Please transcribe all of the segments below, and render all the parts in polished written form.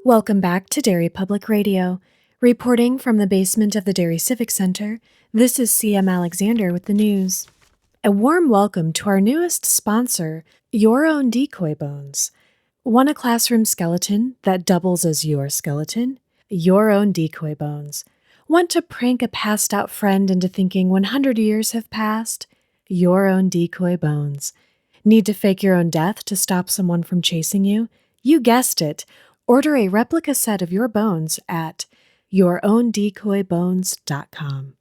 Welcome back to Derry Public Radio. Reporting from the basement of the Derry Civic Center, this is CM Alexander with the news. A warm welcome to our newest sponsor, Your Own Decoy Bones. Want a classroom skeleton that doubles as your skeleton? Your Own Decoy Bones. Want to prank a passed-out friend into thinking 100 years have passed? Your Own Decoy Bones. Need to fake your own death to stop someone from chasing you? You guessed it. Order a replica set of your bones at yourowndecoybones.com.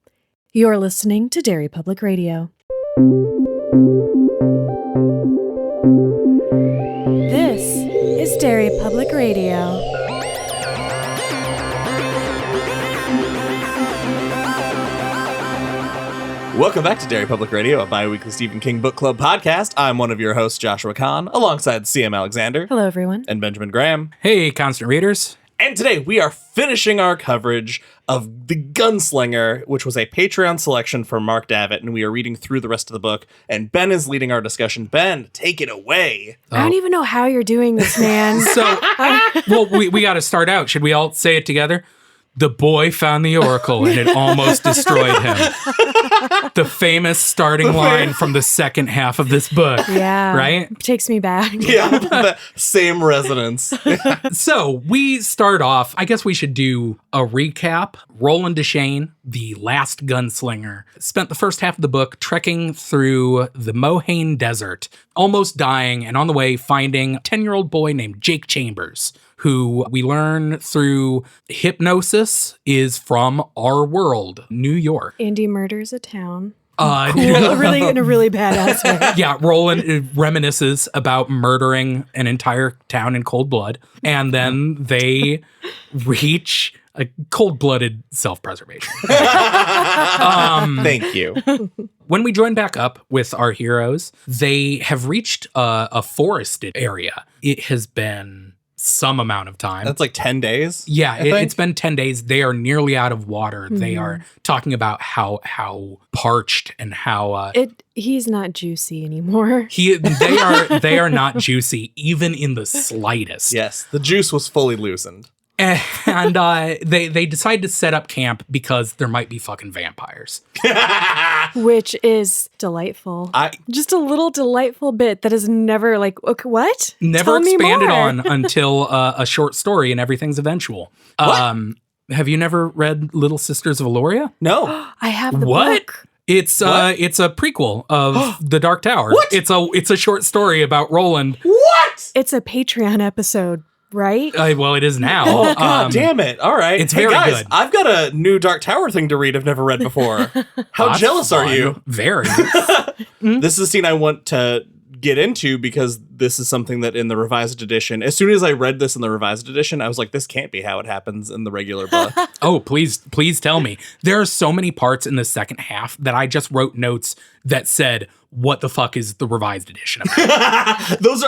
You're listening to Derry Public Radio. This is Derry Public Radio. Welcome back to Derry Public Radio, a bi-weekly Stephen King book club podcast. I'm one of your hosts, Joshua Kahn, alongside CM Alexander. Hello, everyone. And Benjamin Graham. Hey, constant readers. And today we are finishing our coverage of The Gunslinger, which was a Patreon selection from Mark Davitt, and we are reading through the rest of the book, and Ben is leading our discussion. Ben, take it away. I don't even know how you're doing this, man. We got to start out. Should we all say it together? The boy found the oracle and it almost destroyed him. The famous starting line from the second half of this book. Yeah. Right? Takes me back. Yeah, the same resonance. So we start off, I guess we should do a recap. Roland Deschain, the last gunslinger, spent the first half of the book trekking through the Mohaine Desert, almost dying, and on the way finding a 10-year-old boy named Jake Chambers, who we learn through hypnosis is from our world, New York. Andy murders a town. Cool. Really, in a really badass way. Yeah, Roland reminisces about murdering an entire town in cold blood, and then they reach a cold-blooded self-preservation. Thank you. When we join back up with our heroes, they have reached a forested area. It has been some amount of time. That's like 10 days? Yeah, it's been 10 days. They are nearly out of water. Mm-hmm. They are talking about how parched and how he's not juicy anymore. They are not juicy even in the slightest. Yes, the juice was fully loosened. And they decide to set up camp because there might be fucking vampires. Which is delightful. Just a little delightful bit that is never like, okay, what? Never expanded on until a short story and Everything's Eventual. Have you never read Little Sisters of Eloria? No. I have the book. It's a prequel of The Dark Tower. What? It's a short story about Roland. What? It's a Patreon episode. Right? Well, it is now. Oh, God damn it. All right. It's very guys, good. I've got a new Dark Tower thing to read I've never read before. How jealous are you? Very. This is a scene I want to get into because this is something that in the revised edition, as soon as I read this in the revised edition, I was like, this can't be how it happens in the regular book. Oh, please tell me. There are so many parts in the second half that I just wrote notes that said, what the fuck is the revised edition about?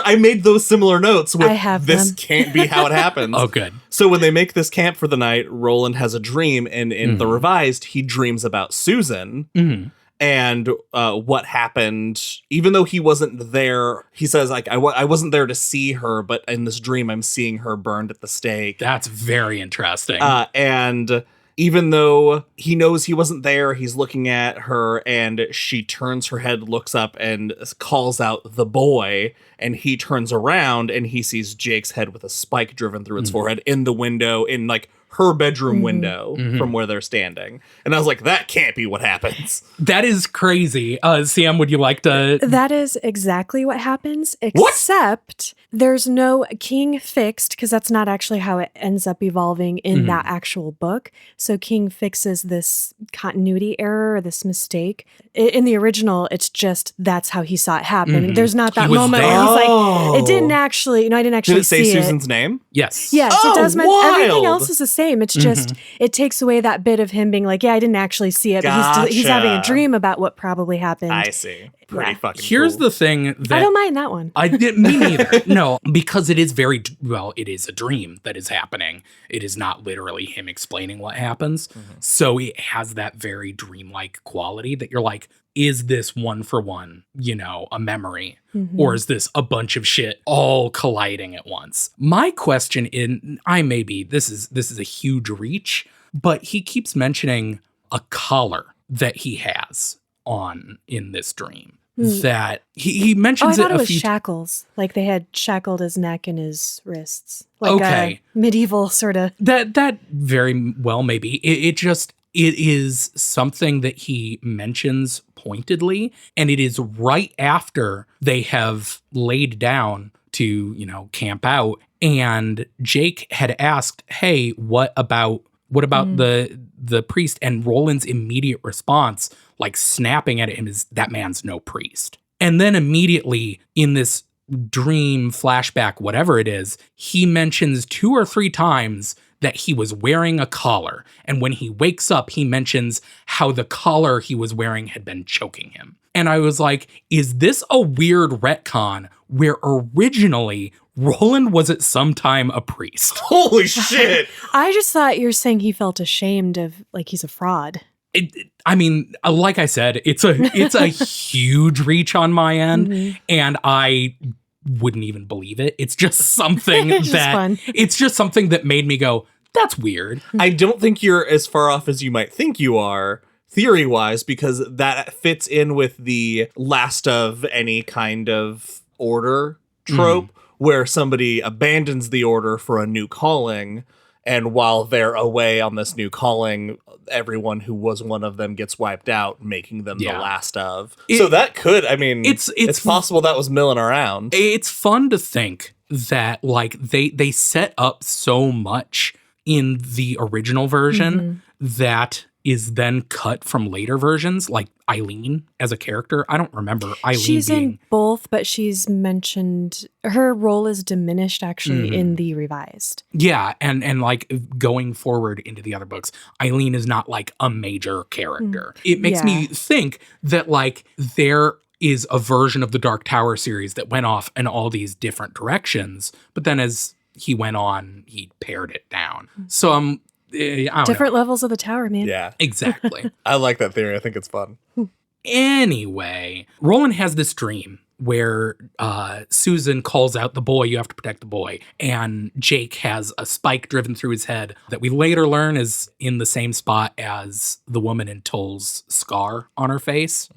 I made those similar notes with I have this them. Can't be how it happens. Oh, good. So when they make this camp for the night, Roland has a dream, and in the revised, he dreams about Susan. Mm-hmm. And what happened, even though he wasn't there, he says, like, I wasn't there to see her, but in this dream, I'm seeing her burned at the stake. That's very interesting. And even though he knows he wasn't there, he's looking at her, and she turns her head, looks up, and calls out the boy, and he turns around, and he sees Jake's head with a spike driven through its forehead in the window, in, like, her bedroom window from where they're standing. And I was like, that can't be what happens. That is crazy. Sam, would you like to... That is exactly what happens, except there's no King fixed, because that's not actually how it ends up evolving in that actual book. So King fixes this continuity error, or this mistake. In the original, it's just that's how he saw it happen. There's not that moment where he's like, it didn't actually, I didn't actually see it. Did it say Susan's name? Yes. Yes, it does. Wild. Everything else is the same. It's just, it takes away that bit of him being like, yeah, I didn't actually see it, but he's having a dream about what probably happened. I see. Pretty fucking Here's cool. the thing that... I don't mind that one. Me neither. No, because it is it is a dream that is happening. It is not literally him explaining what happens. So it has that very dreamlike quality that you're like, is this one for one, a memory? Or is this a bunch of shit all colliding at once? My question this is a huge reach, but he keeps mentioning a collar that he has on in this dream. That he mentions I thought it it a was few shackles. Like they had shackled his neck and his wrists. Like okay. a medieval sort of. That very well may be. It is something that he mentions pointedly, and it is right after they have laid down to, camp out. And Jake had asked, hey, what about the priest? And Roland's immediate response, like snapping at him, is that man's no priest. And then immediately in this dream flashback, whatever it is, he mentions 2 or 3 times that he was wearing a collar. And when he wakes up, he mentions how the collar he was wearing had been choking him. And I was like, is this a weird retcon where originally Roland was at some time a priest? Holy shit. I just thought you were saying he felt ashamed of, like, he's a fraud. Like I said, it's a huge reach on my end, and I wouldn't even believe it. It's just something it's just something that made me go, that's weird. I don't think you're as far off as you might think you are, theory-wise, because that fits in with the last of any kind of order trope, where somebody abandons the order for a new calling, and while they're away on this new calling, everyone who was one of them gets wiped out, making them the last of. So that could, it's possible that was milling around. It's fun to think that, like, they set up so much in the original version that is then cut from later versions, like Eileen as a character. I don't remember Eileen She's in both, but she's mentioned, her role is diminished actually in the revised. Yeah, and like going forward into the other books, Eileen is not like a major character. It makes me think that like there is a version of the Dark Tower series that went off in all these different directions, but then as he went on, he pared it down. So different levels of the tower, man. Yeah, exactly. I like that theory. I think it's fun. Anyway, Roland has this dream where Susan calls out the boy, you have to protect the boy. And Jake has a spike driven through his head that we later learn is in the same spot as the woman in Toll's scar on her face.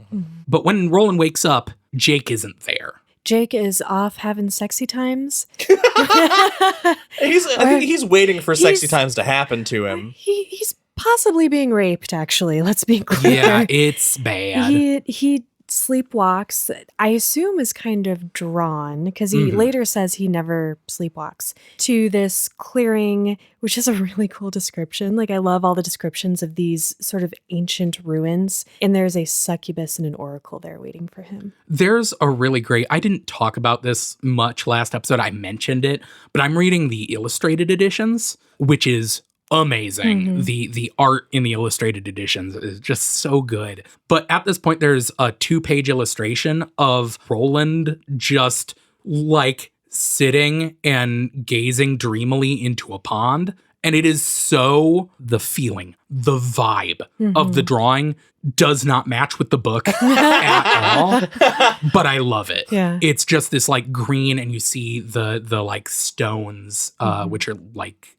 But when Roland wakes up, Jake isn't there. Jake is off having sexy times. I think he's waiting for sexy times to happen to him. He's possibly being raped, actually. Let's be clear. Yeah, it's bad. He sleepwalks, I assume is kind of drawn, because he later says he never sleepwalks, to this clearing, which is a really cool description. Like, I love all the descriptions of these sort of ancient ruins, and there's a succubus and an oracle there waiting for him. There's a really great, I didn't talk about this much last episode, I mentioned it, but I'm reading the illustrated editions, which is amazing. The art in the illustrated editions is just so good. But at this point, there's a 2-page illustration of Roland just like sitting and gazing dreamily into a pond. And it is so, the feeling, the vibe of the drawing does not match with the book at all, but I love it. Yeah. It's just this like green, and you see the like stones, which are like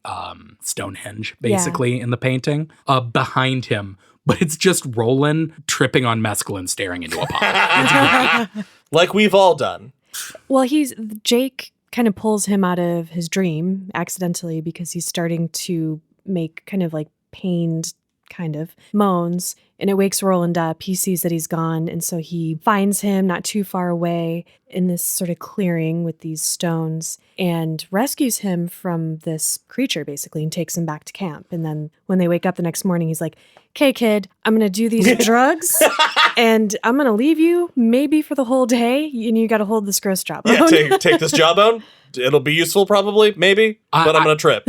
Stonehenge, basically, in the painting, behind him. But it's just Roland tripping on mescaline staring into a pond. It's great. Like we've all done. Well, Jake kind of pulls him out of his dream accidentally, because he's starting to make kind of like pained kind of moans, and it wakes Roland up. He sees that he's gone, and so he finds him not too far away in this sort of clearing with these stones and rescues him from this creature basically and takes him back to camp. And then when they wake up the next morning, he's like, "Okay, kid, I'm going to do these drugs and I'm going to leave you maybe for the whole day, and you got to hold this gross jawbone." Yeah, take this jawbone. It'll be useful probably, maybe, but I'm going to trip.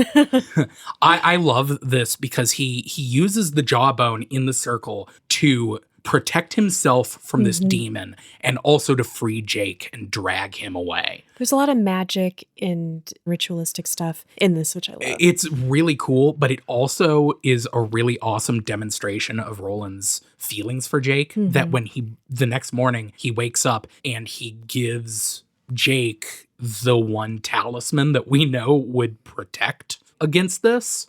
I love this because he uses the jawbone in the circle to protect himself from this demon and also to free Jake and drag him away. There's a lot of magic and ritualistic stuff in this, which I love. It's really cool, but it also is a really awesome demonstration of Roland's feelings for Jake, that when the next morning he wakes up and he gives Jake the one talisman that we know would protect against this.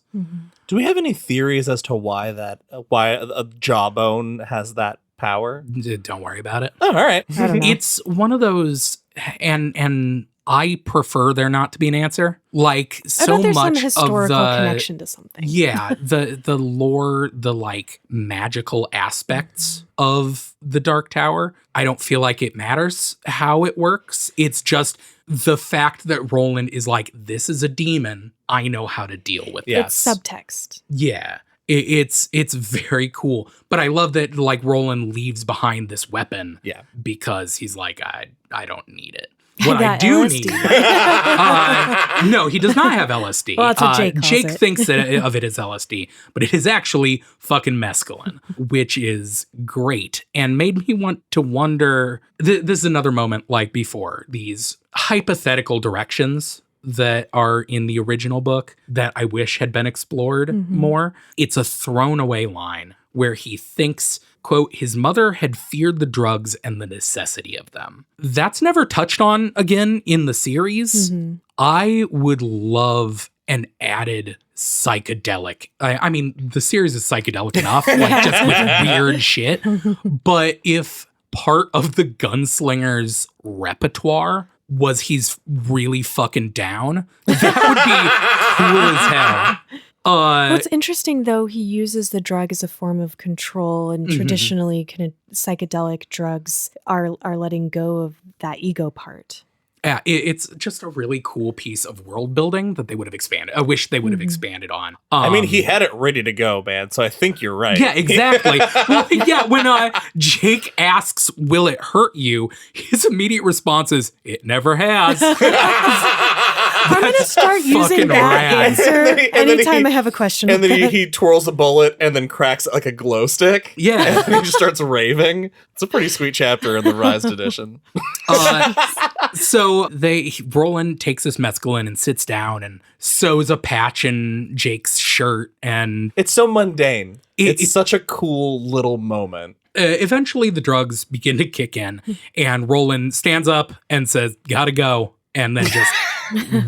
Do we have any theories as to why a jawbone has that power? Don't worry about it. Oh, all right. I don't know. It's one of those, and I prefer there not to be an answer. Like, I so bet there's much some historical of the connection to something. Yeah, the lore, the like magical aspects of the Dark Tower, I don't feel like it matters how it works. It's just the fact that Roland is like, this is a demon. I know how to deal with Yeah. it. It's subtext. Yeah. It's very cool. But I love that like Roland leaves behind this weapon. Yeah. Because he's like, I don't need it. What I got do LSD. need. No, he does not have LSD. Well, that's what Jake calls Jake it. thinks of it as LSD, but it is actually fucking mescaline, which is great and made me want to wonder. This is another moment like before, these hypothetical directions that are in the original book that I wish had been explored more. It's a thrown away line where he thinks, quote, his mother had feared the drugs and the necessity of them. That's never touched on again in the series. I would love an added psychedelic. I mean, the series is psychedelic enough, like just with weird shit. But if part of the Gunslinger's repertoire was he's really fucking down, that would be cool as hell. What's interesting, though, he uses the drug as a form of control, and traditionally kind of psychedelic drugs are letting go of that ego part. Yeah, it's just a really cool piece of world building that they would have expanded. I wish they would have expanded on. I mean, he had it ready to go, man. So I think you're right. Yeah, exactly. Well, yeah, when Jake asks, will it hurt you? His immediate response is, it never has. I'm going to start using fucking that rad. answer And then anytime he- I have a question. And with then it. he twirls a bullet and then cracks it like a glow stick. Yeah. And he just starts raving. It's a pretty sweet chapter in the Revised edition. So Roland takes this mescaline and sits down and sews a patch in Jake's shirt, and It's so mundane. It's it- such a cool little moment. eventually the drugs begin to kick in, and Roland stands up and says, gotta go, and then just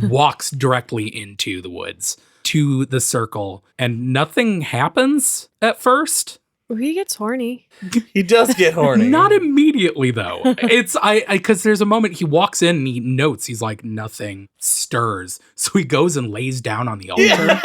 walks directly into the woods to the circle, and nothing happens at first. He gets horny. He does get horny. Not immediately though. It's because there's a moment he walks in and he notes, he's like, nothing stirs. So he goes and lays down on the altar,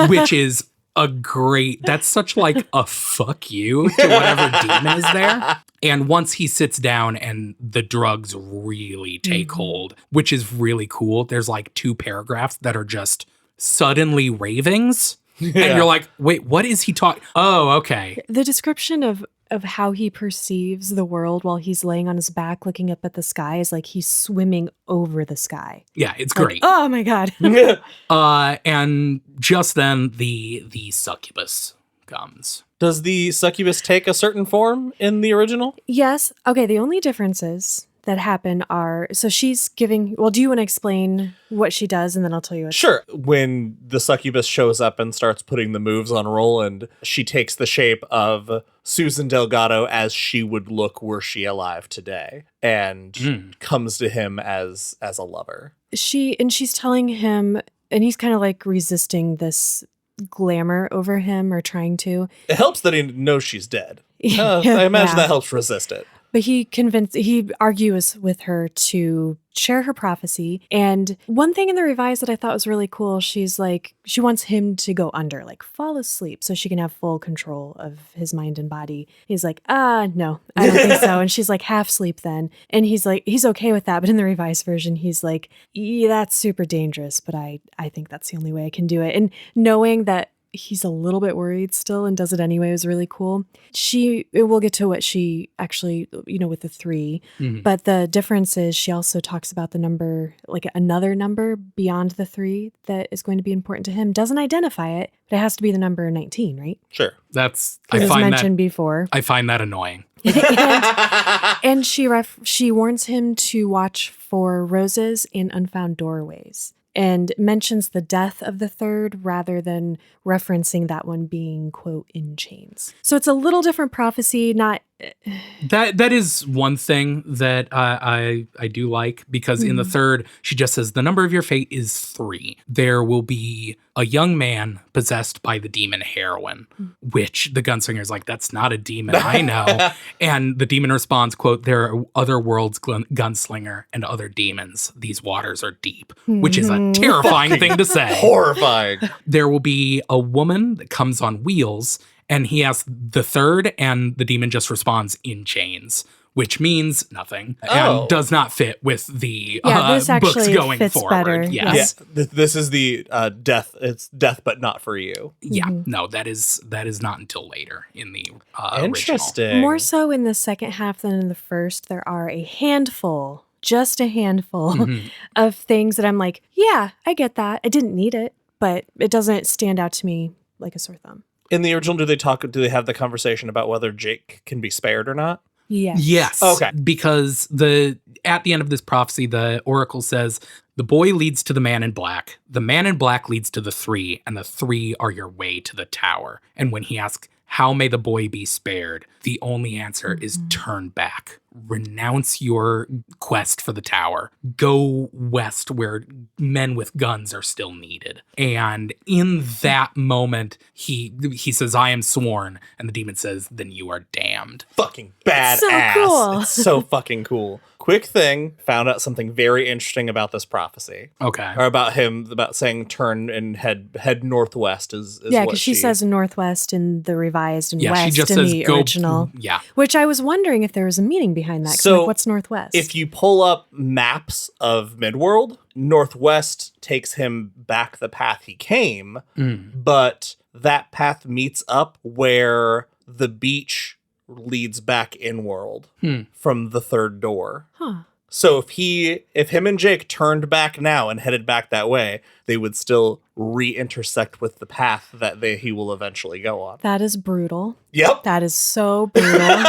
which is that's such like a fuck you to whatever demon is there. And once he sits down and the drugs really take hold, which is really cool, there's like 2 paragraphs that are just suddenly ravings. And you're like, wait, what is he talking? Oh, okay. The description of how he perceives the world while he's laying on his back looking up at the sky is like he's swimming over the sky. Yeah, it's Like, great. oh my God. And just then the succubus comes. Does the succubus take a certain form in the original? Yes. Okay. The only differences that happen are, so she's giving, well, do you want to explain what she does and then I'll tell you what? Sure. When the succubus shows up and starts putting the moves on Roland, she takes the shape of Susan Delgado as she would look were she alive today, and comes to him as a lover. She's telling him, and he's kind of like resisting this glamour over him, or trying to. It helps that he knows she's dead. I imagine that helps resist it. But he argues with her to share her prophecy. And one thing in the revised that I thought was really cool, she's like, she wants him to go under, like fall asleep so she can have full control of his mind and body. He's like, no, I don't think so. And she's like, half sleep then. And he's like, he's okay with that. But in the revised version, he's like, yeah, that's super dangerous, but I think that's the only way I can do it. And knowing that he's a little bit worried still and does it anyway is really cool. We'll get to what she actually, with the 3, but the difference is she also talks about the number, like another number beyond the 3 that is going to be important to him. Doesn't identify it, but it has to be the number 19, right? Sure. That's It was mentioned before. I find that annoying. And she warns him to watch for roses in unfound doorways and mentions the death of the third rather than referencing that one being, quote, in chains. So it's a little different prophecy, not... That is one thing that I do like, because in the third, she just says, the number of your fate is 3. There will be a young man possessed by the demon heroin, which the gunslinger's like, that's not a demon, I know. And the demon responds, quote, there are other worlds, gunslinger, and other demons. These waters are deep, which is a terrifying thing to say. Horrifying. There will be a woman that comes on wheels, and he asks the third, and the demon just responds in chains, which means nothing and does not fit with the this books going fits forward. better. Yes. Yeah, this is the death. It's death, but not for you. Yeah. No, that is not until later in the original. Interesting. More so in the second half than in the first. There are just a handful of things that I'm like, yeah, I get that. I didn't need it, but it doesn't stand out to me like a sore thumb. In the original, do they have the conversation about whether Jake can be spared or not? Yes. Okay. Because at the end of this prophecy, the oracle says, the boy leads to the man in black. The man in black leads to the 3, and the 3 are your way to the tower. And when he asks, how may the boy be spared? The only answer is turn back. Renounce your quest for the tower. Go west where men with guns are still needed. And in that moment, he says, I am sworn. And the demon says, then you are damned. Fucking badass. So cool. It's so fucking cool. Quick thing, found out something very interesting about this prophecy. Okay. Or about saying turn and head northwest is Yeah, what because she says northwest in the revised and west she just in says the go, original. Yeah. Which I was wondering if there was a meaning behind that. 'Cause So, I'm like, what's northwest? If you pull up maps of Midworld, northwest takes him back the path he came, but that path meets up where the beach leads back inworld from the third door. Huh. So if him and Jake turned back now and headed back that way, they would still re-intersect with the path that he will eventually go on. That is brutal. Yep. That is so brutal.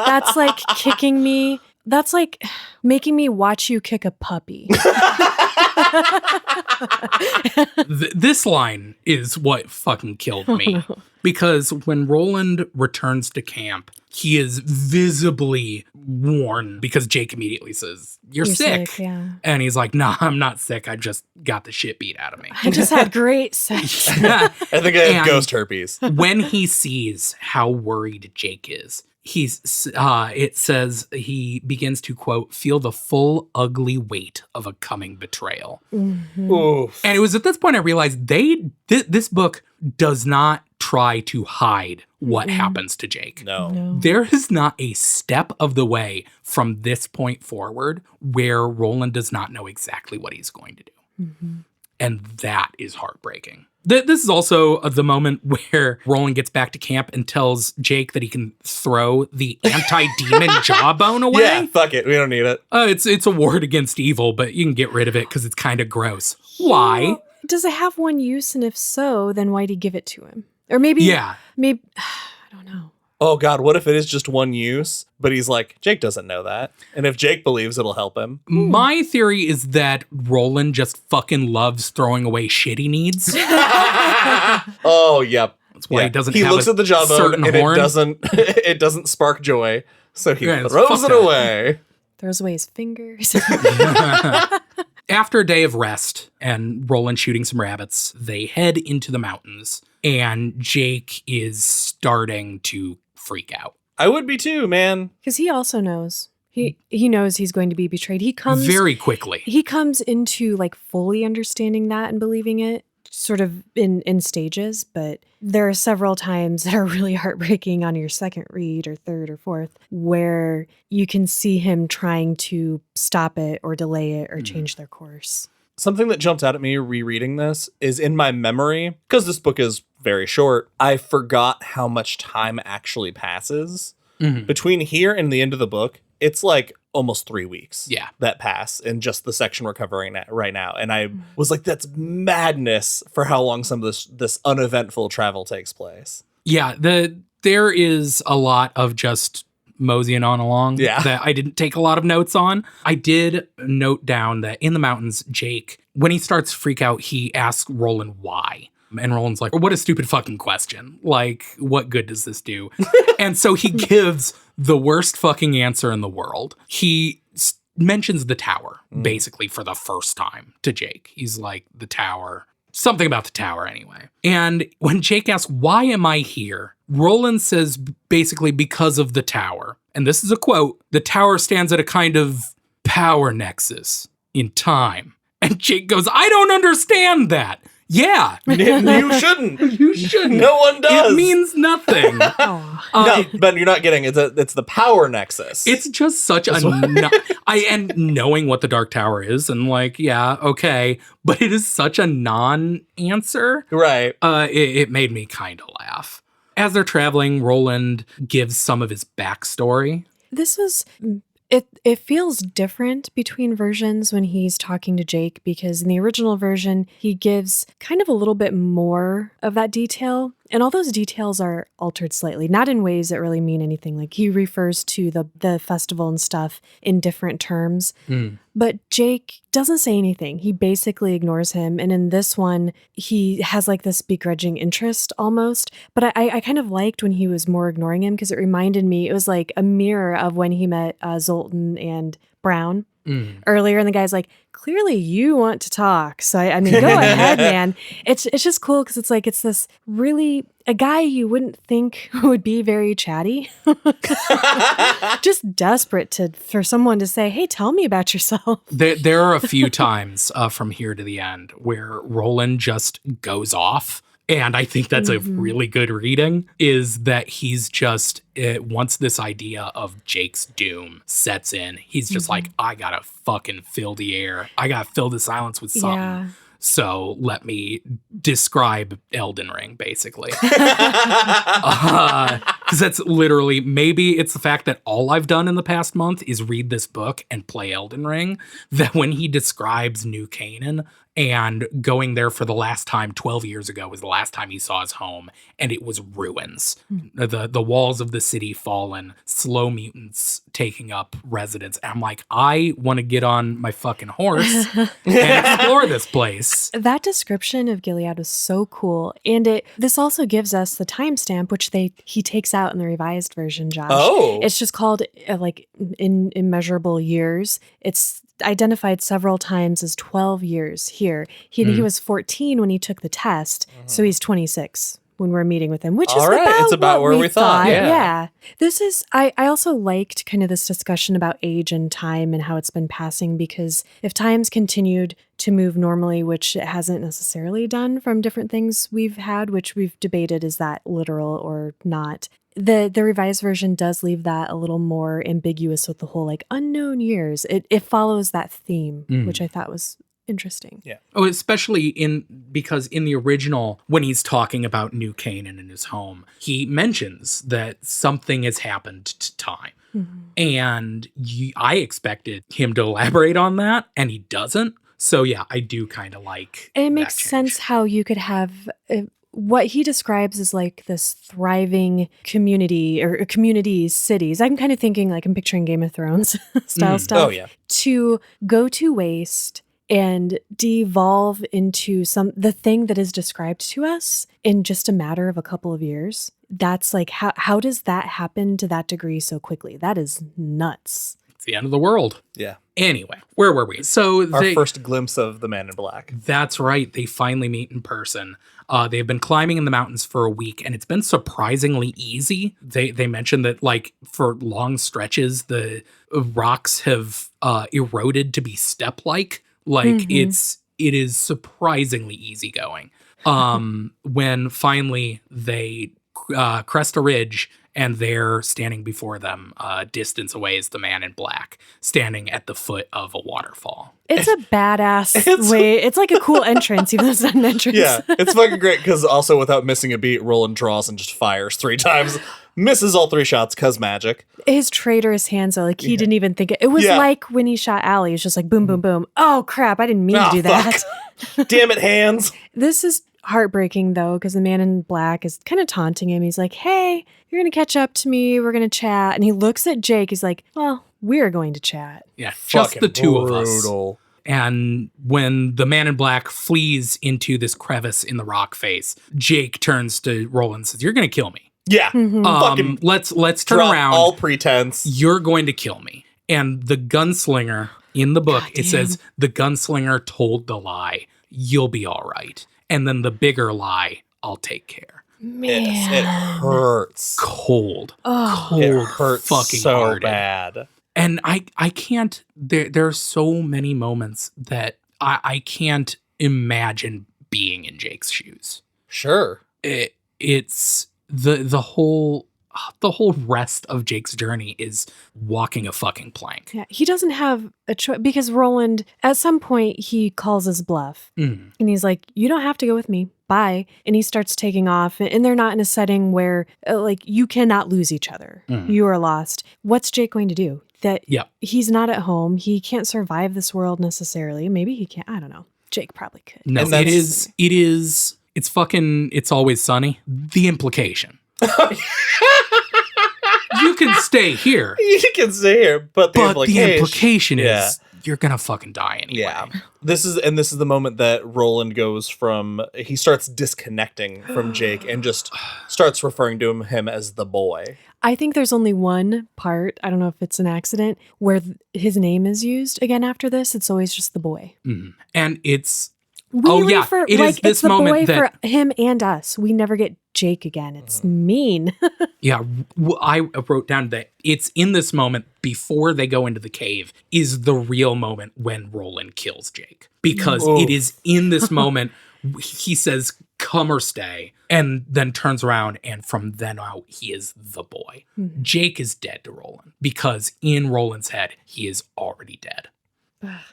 That's like kicking me. That's like making me watch you kick a puppy. This line is what fucking killed me. Because when Roland returns to camp, he is visibly worn because Jake immediately says, You're sick. Yeah. And he's like, nah, I'm not sick. I just got the shit beat out of me. I just had great sex. I think I have ghost herpes. When he sees how worried Jake is, it says he begins to, quote, feel the full ugly weight of a coming betrayal. Oof. And it was at this point I realized this book does not try to hide what happens to Jake. No. There is not a step of the way from this point forward where Roland does not know exactly what he's going to do. And that is heartbreaking. This is also the moment where Roland gets back to camp and tells Jake that he can throw the anti-demon jawbone away. Yeah, fuck it. We don't need it. It's a ward against evil, but you can get rid of it because it's kind of gross. Why? Well, does it have one use? And if so, then why'd he give it to him? Or maybe, maybe I don't know. Oh God, what if it is just one use? But he's like, Jake doesn't know that. And if Jake believes, it'll help him. My theory is that Roland just fucking loves throwing away shit he needs. Oh, yep. That's why he doesn't He have looks a at the jawbone certain and horn. it doesn't spark joy. So he Yeah, throws fuck it that. away. Throws away his fingers. After a day of rest and Roland shooting some rabbits, they head into the mountains, and Jake is starting to freak out. I would be too, man. Because he also knows. He knows he's going to be betrayed. He comes Very quickly. He comes into like fully understanding that and believing it sort of in stages, but there are several times that are really heartbreaking on your second read or third or fourth where you can see him trying to stop it or delay it or change their course. Something that jumped out at me rereading this is in my memory, because this book is very short, I forgot how much time actually passes. Between here and the end of the book, it's like almost 3 weeks that pass in just the section we're covering right now. And I was like, that's madness for how long some of this uneventful travel takes place. Yeah, there is a lot of just moseying on along Yeah. that I didn't take a lot of notes on. I did note down that in the mountains, Jake, when he starts to freak out, he asks Roland why. And Roland's like, what a stupid fucking question. Like, what good does this do? And so he gives the worst fucking answer in the world. He mentions the tower, basically, for the first time to Jake. He's like, the tower, something about the tower anyway. And when Jake asks, why am I here? Roland says, basically, because of the tower. And this is a quote, the tower stands at a kind of power nexus in time. And Jake goes, I don't understand that. Yeah. You shouldn't. You shouldn't. No one does. It means nothing. No, Ben, you're not getting it. It's the power nexus. It's just such and knowing what the Dark Tower is, and like, yeah, okay, but it is such a non-answer. Right. It made me kind of laugh. As they're traveling, Roland gives some of his backstory. This was it feels different between versions when he's talking to Jake, because in the original version, he gives kind of a little bit more of that detail. And all those details are altered slightly, not in ways that really mean anything. Like he refers to the festival and stuff in different terms. But Jake doesn't say anything. He basically ignores him. And in this one, he has like this begrudging interest almost. But I kind of liked when he was more ignoring him, because it reminded me, it was like a mirror of when he met Zoltan and Brown earlier. And the guy's like, clearly you want to talk. So I mean, go ahead, man. It's just cool because it's like, it's this really, a guy you wouldn't think would be very chatty. Just desperate for someone to say, hey, tell me about yourself. There are a few times from here to the end where Roland just goes off. And I think that's a really good reading, is that he's just, once this idea of Jake's doom sets in, he's just like, I gotta fucking fill the air. I gotta fill the silence with something. Yeah. So let me describe Elden Ring, basically. Because that's literally, maybe it's the fact that all I've done in the past month is read this book and play Elden Ring, that when he describes New Canaan and going there for the last time 12 years ago was the last time he saw his home, and it was ruins. The walls of the city fallen, slow mutants taking up residence. And I'm like, I want to get on my fucking horse and explore this place. That description of Gilead was so cool. And this also gives us the timestamp, which he takes out in the revised version, Josh. Oh. It's just called like in immeasurable years. It's identified several times as 12 years here. He was 14 when he took the test, so he's 26 when we're meeting with him, which All is right, it's about what where we thought. Yeah. This is, I also liked kind of this discussion about age and time and how it's been passing, because if time's continued to move normally, which it hasn't necessarily done from different things we've had, which we've debated, is that literal or not? The revised version does leave that a little more ambiguous with the whole like unknown years. It follows that theme, which I thought was interesting. Yeah. Oh, especially because in the original, when he's talking about New Canaan in his home, he mentions that something has happened to time. And I expected him to elaborate on that, and he doesn't. So yeah, I do kind of like. And it makes sense how you could have what he describes as like this thriving community or communities, cities. I'm kind of thinking like I'm picturing Game of Thrones style stuff. Oh, yeah. To go to waste and devolve into the thing that is described to us in just a matter of a couple of years. That's like, how does that happen to that degree so quickly? That is nuts. It's the end of the world. Yeah. Anyway, where were we? So Our first glimpse of the Man in Black. That's right. They finally meet in person. They've been climbing in the mountains for a week, and it's been surprisingly easy. They mentioned that, like, for long stretches, the rocks have eroded to be step-like. Like, it is surprisingly easygoing. When finally they crest a ridge, and they're standing before them, distance away is the Man in Black, standing at the foot of a waterfall. It's a badass way. It's like a cool entrance, even though it's not an entrance. Yeah, it's fucking great, because also without missing a beat, Roland draws and just fires 3 times. Misses all 3 shots, because magic. His traitorous hands, though, like he didn't even think it. It was like when he shot Allie. It was just like boom, boom, boom. Oh, crap. I didn't mean to do that. Damn it, hands. This is heartbreaking, though, because the Man in Black is kind of taunting him. He's like, hey, you're going to catch up to me. We're going to chat. And he looks at Jake. He's like, well, we're going to chat. Yeah, just Fucking the two of us. brutal. And when the man in black flees into this crevice in the rock face, Jake turns to Roland and says, "You're going to kill me. Yeah. Fucking let's turn Drop around. all pretense. You're going to kill me." And the gunslinger in the book, it says, "The gunslinger told the lie. You'll be all right. And then the bigger lie, I'll take care." Man. It hurts. Cold. Oh. It Cold. hurts fucking so hearted. bad. And I can't, there are so many moments that I can't imagine being in Jake's shoes. Sure. It's the whole rest of Jake's journey is walking a fucking plank. Yeah, he doesn't have a choice because Roland, at some point, he calls his bluff. Mm. And he's like, you don't have to go with me. Bye. And he starts taking off. And they're not in a setting where, like, you cannot lose each other. Mm. You are lost. What's Jake going to do? That Yep. he's not at home. He can't survive this world necessarily. Maybe he can't. I don't know. Jake probably could. No, And it's fucking, It's Always Sunny. The implication. You can stay here, You can stay here, but the but the implication Yeah. is you're gonna fucking die anyway. Yeah. This is the moment that Roland goes from, he starts disconnecting from Jake and just starts referring to him as the boy. I think there's only one part, I don't know if it's an accident, where his name is used again after this. It's always just the boy. Mhm. And it's We Oh, yeah. refer, It like, is it's this the moment boy that- for him and us. We never get Jake again. It's mean. Yeah, I wrote down that it's in this moment before they go into the cave is the real moment when Roland kills Jake. Because Oof. it is in this moment, he says, "Come or stay," and then turns around, and from then out, he is the boy. Mhm. Jake is dead to Roland because in Roland's head, he is already dead.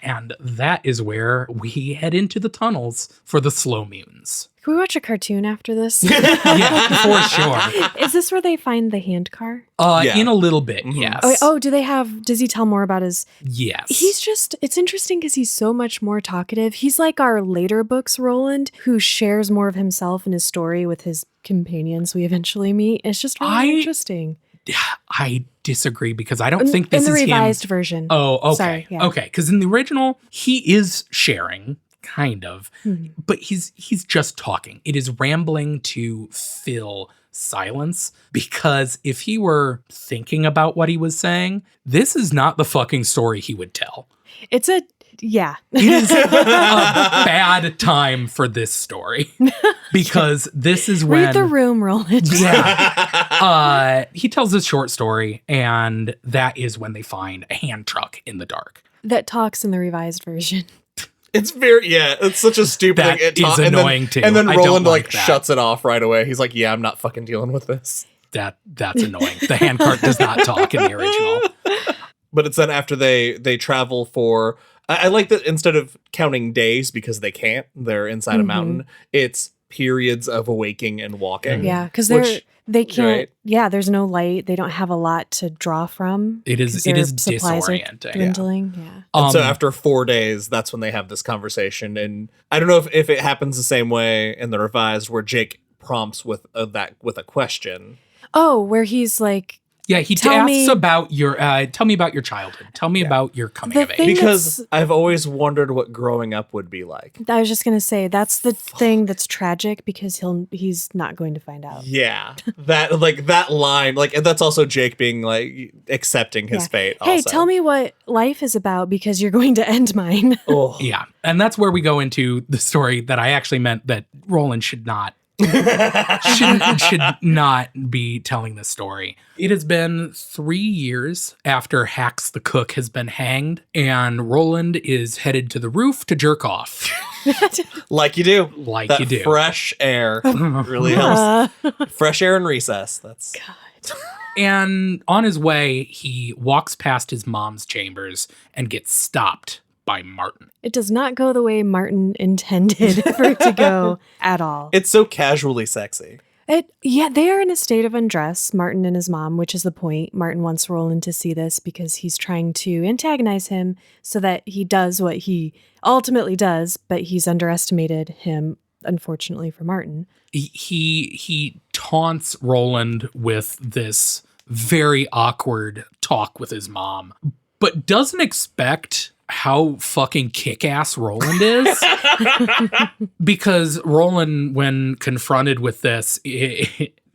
And that is where we head into the tunnels for the slow mutants. Can we watch a cartoon after this? Yeah, for sure. Is this where they find the hand car? Yeah. In a little bit, Mhm. yes. Does he tell more about his... Yes. It's interesting because he's so much more talkative. He's like our later books Roland, who shares more of himself and his story with his companions we eventually meet. It's just really interesting. I disagree because I don't think this in the is revised him. version. Oh, okay. Sorry, yeah. Okay, because in the original, he is sharing, kind of, Mhm. but he's just talking. It is rambling to fill silence because if he were thinking about what he was saying, this is not the fucking story he would tell. It's a... Yeah. It is a bad time for this story because this is when... Read the room, Roland. Yeah. He tells this short story, and that is when they find a hand truck in the dark. That talks in the revised version. It's it's such a stupid That thing. is annoying too. And then I don't Roland like that. shuts it off right away. He's like, yeah, I'm not fucking dealing with this. That's annoying. The hand cart does not talk in the original. But it's then after they travel for, I like that instead of counting days because they can't, they're inside a Mhm. mountain, it's periods of awaking and walking. Yeah, because Which- they can't. right. Yeah, there's no light. They don't have a lot to draw from. It is 'cause their supplies are disorienting. dwindling. Yeah. And so after 4 days, that's when they have this conversation. And I don't know if it happens the same way in the revised where Jake prompts with a question. Oh, where he's like, Yeah, he Tell asks me- about your tell me about your childhood. Tell me about your coming The of age. thing- Because that's- I've always wondered what growing up would be like. I was just gonna say that's the thing that's tragic because he's not going to find out. Yeah. that line, and that's also Jake being accepting his Yeah. fate. Hey, also. tell me what life is about because you're going to end mine. Oh. Yeah, and that's where we go into the story that I actually meant that Roland should not be telling this story. It has been 3 years after Hax the cook has been hanged, and Roland is headed to the roof to jerk off. Like you do. Like That you do. fresh air really helps. Uh, Fresh air and recess. That's And on his way, he walks past his mom's chambers and gets stopped by Martin. it does not go the way Martin intended for it to go at all. it's so casually sexy. They are in a state of undress, Martin and his mom, which is the point. Martin wants Roland to see this because he's trying to antagonize him so that he does what he ultimately does, but he's underestimated him unfortunately for Martin. He taunts Roland with this very awkward talk with his mom, but doesn't expect how fucking kick-ass Roland is. Because Roland, when confronted with this,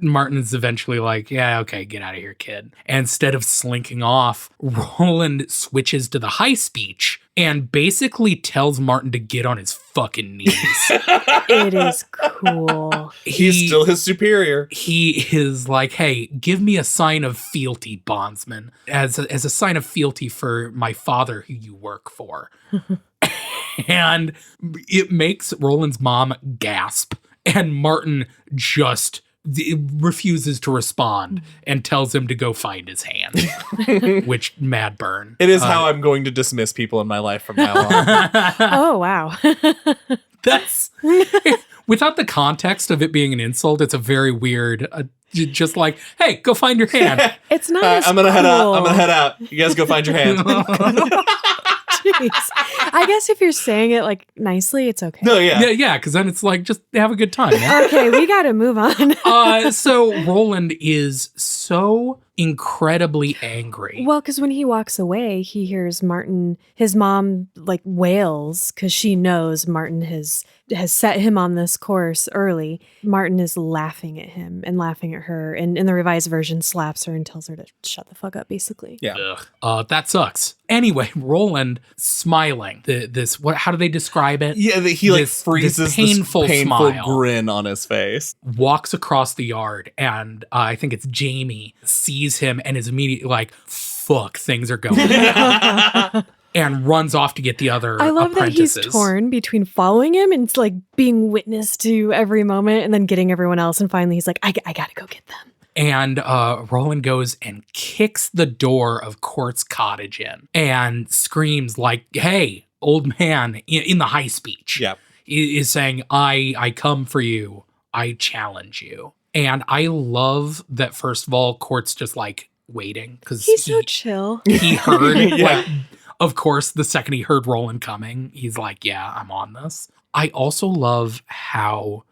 Martin's eventually like, yeah, okay, get out of here, kid. And instead of slinking off, Roland switches to the high speech and basically tells Martin to get on his fucking knees. It is cool. He's still his superior. He is like, hey, give me a sign of fealty, bondsman, as a sign of fealty for my father who you work for. And it makes Roland's mom gasp. And Martin just refuses to respond and tells him to go find his hand, which mad burn. It is how I'm going to dismiss people in my life from now on. Oh, wow. That's without the context of it being an insult. It's a very weird, just like, hey, go find your hand. It's not. I'm gonna head out. I'm gonna head out. You guys go find your hand. Jeez. I guess if you're saying it like nicely, it's okay. No, yeah. Yeah, because then it's like, just have a good time. Man. Okay, we got to move on. So Roland is so incredibly angry. Well, because when he walks away, he hears Martin, his mom, like wails because she knows Martin has set him on this course early. Martin is laughing at him and laughing at her, and in the revised version, slaps her and tells her to shut the fuck up, basically. Yeah. That sucks. Anyway, Roland smiling. How do they describe it? Yeah, he like freezes this painful smile. Grin on his face. Walks across the yard, and I think it's Jamie sees him and is immediately like, fuck, things are going down. And runs off to get the other I love apprentices. that he's torn between following him and like being witness to every moment and then getting everyone else. And finally he's like, I gotta go get them. And Roland goes and kicks the door of Court's cottage in and screams like, hey, old man, in the high speech. Yep. Is saying, I come for you. I challenge you. And I love that, first of all, Court's just like waiting. Because he's so chill. He heard, Yeah. like, of course, the second he heard Roland coming, he's like, yeah, I'm on this. I also love how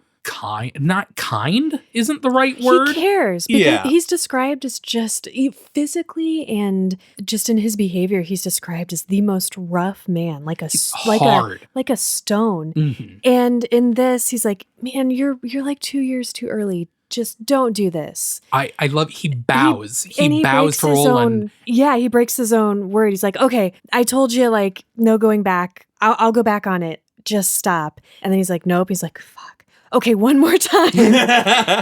not kind isn't the right word. He cares. Because Yeah. he's described as just physically and just in his behavior, he's described as the most rough man, like a stone. Mhm. And in this, he's like, man, you're like 2 years too early. Just don't do this. I love, he bows. He breaks bows to his Roland. he breaks his own word. He's like, okay, I told you, like, no going back. I'll go back on it. Just stop. And then he's like, nope. He's like, fuck. Okay, one more time.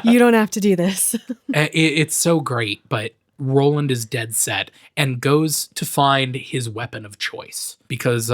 You don't have to do this. It's so great, but Roland is dead set and goes to find his weapon of choice. Because,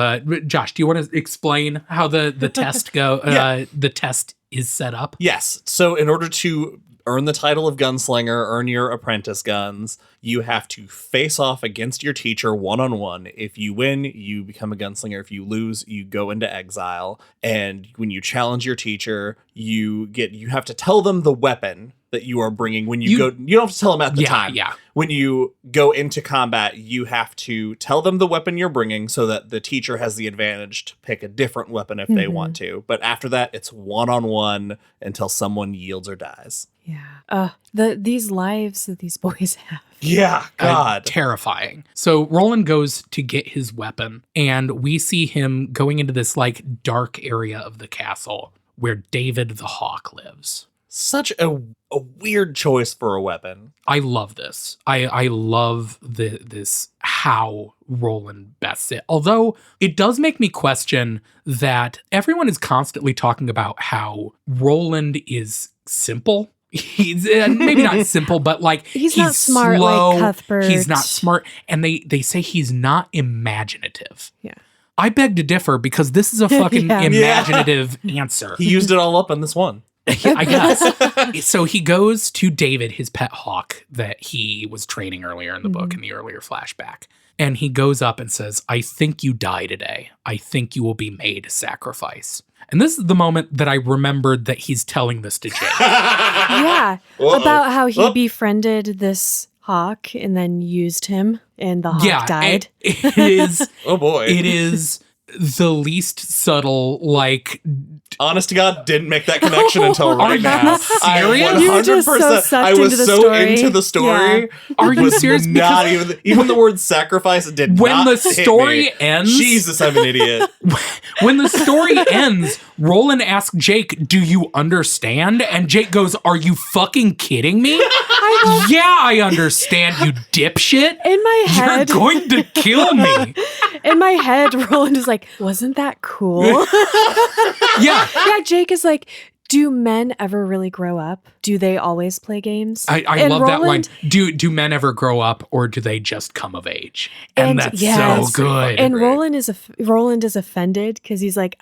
Josh, do you want to explain how the test the test is set up? Yes. So in order to earn the title of gunslinger, earn your apprentice guns, you have to face off against your teacher one-on-one. If you win, you become a gunslinger. If you lose, you go into exile. And when you challenge your teacher, you have to tell them the weapon that you are bringing when you go. You don't have to tell them at the time. Yeah. When you go into combat, you have to tell them the weapon you're bringing so that the teacher has the advantage to pick a different weapon if they want to. But after that, it's one-on-one until someone yields or dies. Yeah. These lives that these boys have. Yeah, God. Terrifying. So Roland goes to get his weapon, and we see him going into this like dark area of the castle where David the Hawk lives. Such a weird choice for a weapon. I love this. I love this how Roland bests it. Although it does make me question that everyone is constantly talking about how Roland is simple. He's maybe not simple, but like he's not smart slow, like Cuthbert. He's not smart, and they say he's not imaginative. Yeah. I beg to differ because this is a fucking imaginative answer. He used it all up on this one. I guess. So he goes to David, his pet hawk that he was training earlier in the book, in the earlier flashback. And he goes up and says, I think you die today. I think you will be made a sacrifice. And this is the moment that I remembered that he's telling this to Jake. Yeah. Uh-oh. About how he befriended this hawk and then used him and the hawk died. It is. Oh boy. It is the least subtle, like, honest to God, didn't make that connection until right now. serious? You were just so sucked I was into the so story. into the story. Yeah. Are you serious? Not even the word sacrifice did when not the hit story me. ends, Jesus, I'm an idiot. when the story ends, Roland asks Jake, "Do you understand?" And Jake goes, "Are you fucking kidding me?" Yeah, I understand, you dipshit. In my head, You're going to kill me. in my head, Roland is like, wasn't that cool? Yeah. Yeah, Jake is like, do men ever really grow up? Do they always play games? I And love that line. Roland- Do men ever grow up, or do they just come of age? And And that's yes. so good. And Right. Roland is offended because he's like,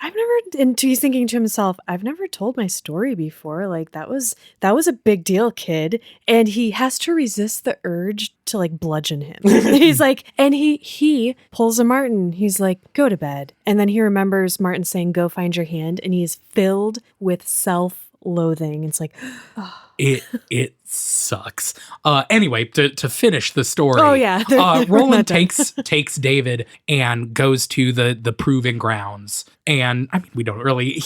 and he's thinking to himself, I've never told my story before. Like that was a big deal, kid. And he has to resist the urge to like bludgeon him. He's like, and he pulls a Martin. He's like, go to bed. And then he remembers Martin saying, go find your hand. And he's filled with self-loathing. It's like, It sucks. Anyway, to finish the story. Oh, yeah. We're Roland not done. takes David and goes to the proving grounds. And I mean, we don't really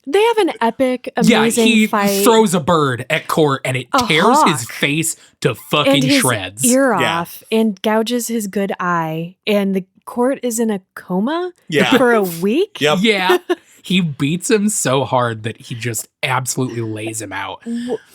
they have an epic, amazing he fight. throws a bird at Court and it A tears his hawk. face to And fucking his shreds. ear Yeah. off and gouges his good eye. And the Court is in a coma Yeah. for a week. Yep. Yeah. He beats him so hard that he just absolutely lays him out.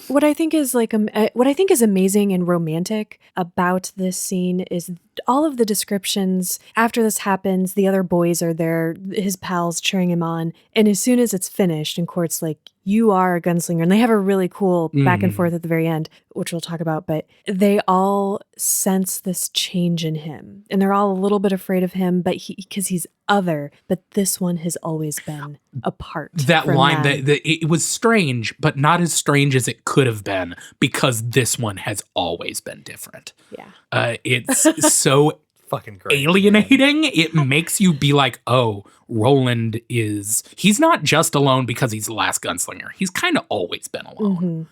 What I think is what I think is amazing and romantic about this scene is all of the descriptions. After this happens, the other boys are there, his pals cheering him on, and as soon as it's finished, and Court's like, "You are a gunslinger," and they have a really cool back and forth at the very end, which we'll talk about. But they all sense this change in him, and they're all a little bit afraid of him, but because he's other. But this one has always been apart. That from line, them. it was strange, but not as strange as it could have been because this one has always been different. Yeah. It's so Fucking great. alienating. It makes you be like, oh, Roland he's not just alone because he's the last gunslinger. He's kind of always been alone,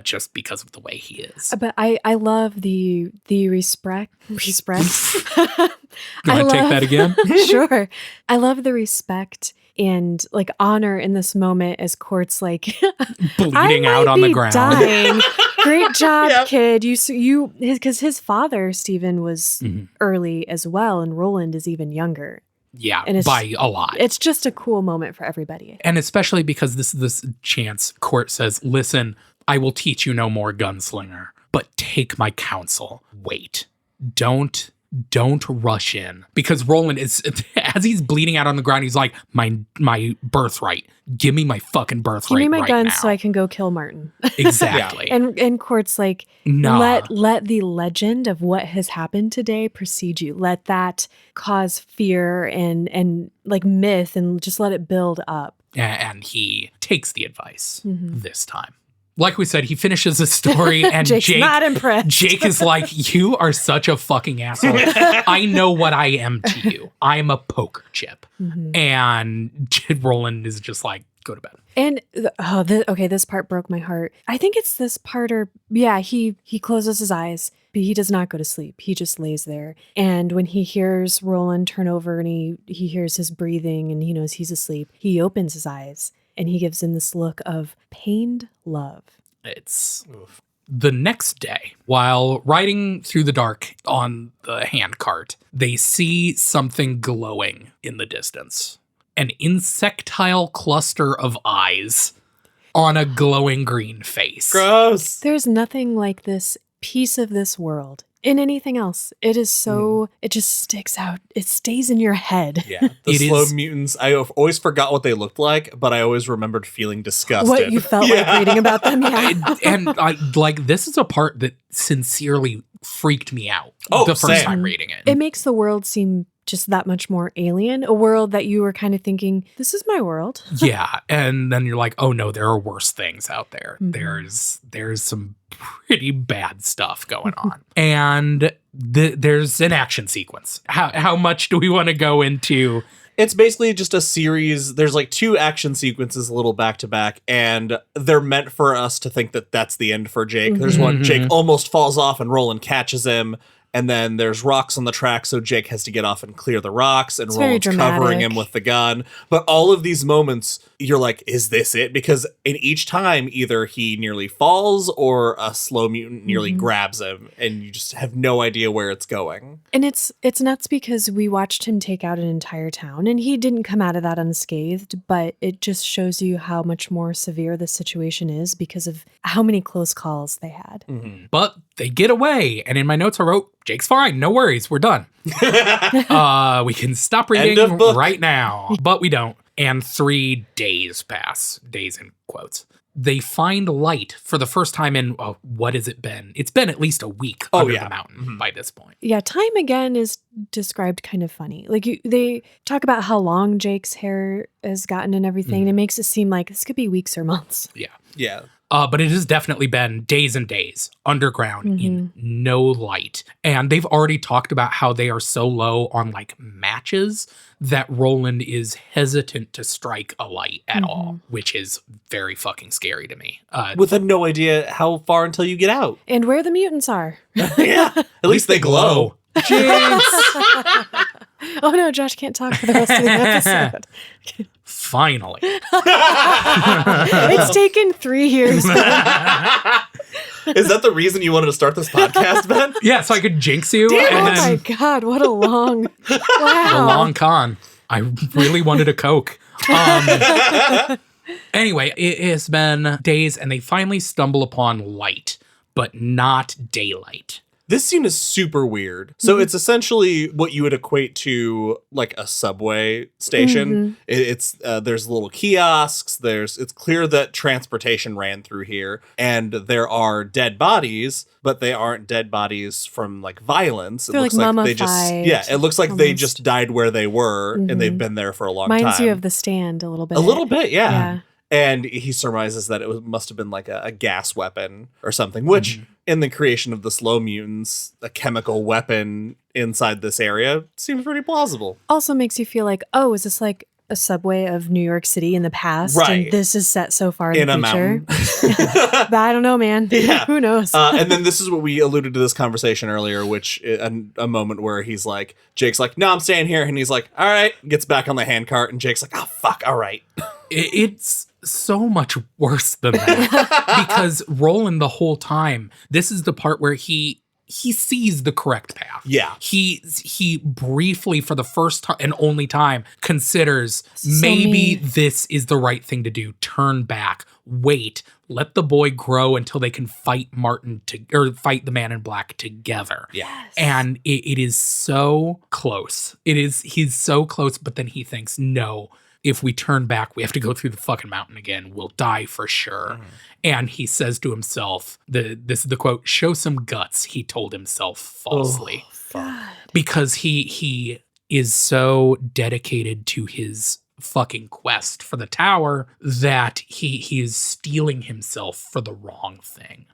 just because of the way he is. But I love the respect. You want to take that again? Sure. I love the respect and like honor in this moment as Court's like Bleeding out on the ground. Dying. Great job, Yep. kid. Because his father Stephen was early as well, and Roland is even younger. Yeah, And it's- by a lot. It's just a cool moment for everybody. And especially because this chance, Court says, listen, I will teach you no more, gunslinger, but take my counsel. Wait. Don't rush in. Because Roland is, as he's bleeding out on the ground, he's like, my birthright. Give me my fucking birthright. Give me my right gun now. so I can go kill Martin. Exactly. And Court's like, Nah. let the legend of what has happened today precede you. Let that cause fear and like myth, and just let it build up. And he takes the advice this time. Like we said, he finishes the story and Jake's not impressed. Jake is like, you are such a fucking asshole. I know what I am to you. I'm a poker chip. And Roland is just like, go to bed. And this part broke my heart. I think it's this part, or yeah, he closes his eyes, but he does not go to sleep. He just lays there. And when he hears Roland turn over and he hears his breathing and he knows he's asleep, he opens his eyes and he gives him this look of pained love. It's the next day, while riding through the dark on the handcart, they see something glowing in the distance. An insectile cluster of eyes on a glowing green face. Gross. There's nothing like this piece of this world in anything else. It is so, it just sticks out. It stays in your head. Yeah. The It slow is- mutants, I always forgot what they looked like, but I always remembered feeling disgusted. What you felt like reading about them. Yeah. And I, like, this is a part that sincerely freaked me out Oh, the first same. time reading it. It makes the world seem just that much more alien, a world that you were kind of thinking, this is my world. Yeah, and then you're like, oh no, there are worse things out there. Mhm. There's some pretty bad stuff going on, and there's an action sequence. How much do we want to go into? It's basically just a series. There's like 2 action sequences, a little back to back, and they're meant for us to think that that's the end for Jake. There's one, Jake almost falls off and Roland catches him. And then there's rocks on the track, so Jake has to get off and clear the rocks, and It's very Roland's covering dramatic. him with the gun. But all of these moments, you're like, is this it? Because in each time, either he nearly falls or a slow mutant nearly grabs him, and you just have no idea where it's going. And it's nuts because we watched him take out an entire town, and he didn't come out of that unscathed, but it just shows you how much more severe the situation is because of how many close calls they had. But they get away. And in my notes, I wrote, Jake's fine. No worries. We're done. We can stop reading right now. But we don't. And 3 days pass. Days in quotes. They find light for the first time in, what has it been? It's been at least a week under the mountain by this point. Yeah, time again is described kind of funny. Like they talk about how long Jake's hair has gotten and everything. And it makes it seem like this could be weeks or months. Yeah. Yeah. But it has definitely been days and days underground in no light. And they've already talked about how they are so low on like matches that Roland is hesitant to strike a light at all, which is very fucking scary to me. With no idea how far until you get out. And where the mutants are. Yeah. At least they glow. Jinx! Oh no, Josh can't talk for the rest of the episode. Finally. It's taken 3 years. Is that the reason you wanted to start this podcast, Ben? Yeah, so I could jinx you. Oh my God, what a long, wow. A long con. I really wanted a Coke. Anyway, it has been days and they finally stumble upon light, but not daylight. This scene is super weird. So it's essentially what you would equate to like a subway station. It's there's little kiosks. It's clear that transportation ran through here, and there are dead bodies, but they aren't dead bodies from like violence. They're like mummified. It looks like they just died where they were, and they've been there for a long time. Reminds you of The Stand a little bit. A little bit, yeah. And he surmises that it must have been like a gas weapon or something, which in the creation of the slow mutants, a chemical weapon inside this area seems pretty plausible. Also makes you feel like, oh, is this like a subway of New York City in the past? Right. And this is set so far in the a future. mountain. But I don't know, man. Yeah. Who knows? And then this is what we alluded to this conversation earlier, which a moment where he's like, Jake's like, no, I'm staying here. And he's like, all right, gets back on the handcart. And Jake's like, oh, fuck, all right. It's so much worse than that because Roland the whole time, this is the part where he sees the correct path. Yeah. He briefly, for the first time and only time, considers maybe this is the right thing to do. Turn back, wait, let the boy grow until they can fight fight the Man in Black together. Yes. And it is so close. He's so close, but then he thinks, no, if we turn back, we have to go through the fucking mountain again. We'll die for sure. And he says to himself, this is the quote, show some guts, he told himself falsely. Because he is so dedicated to his fucking quest for the tower that he is steeling himself for the wrong thing.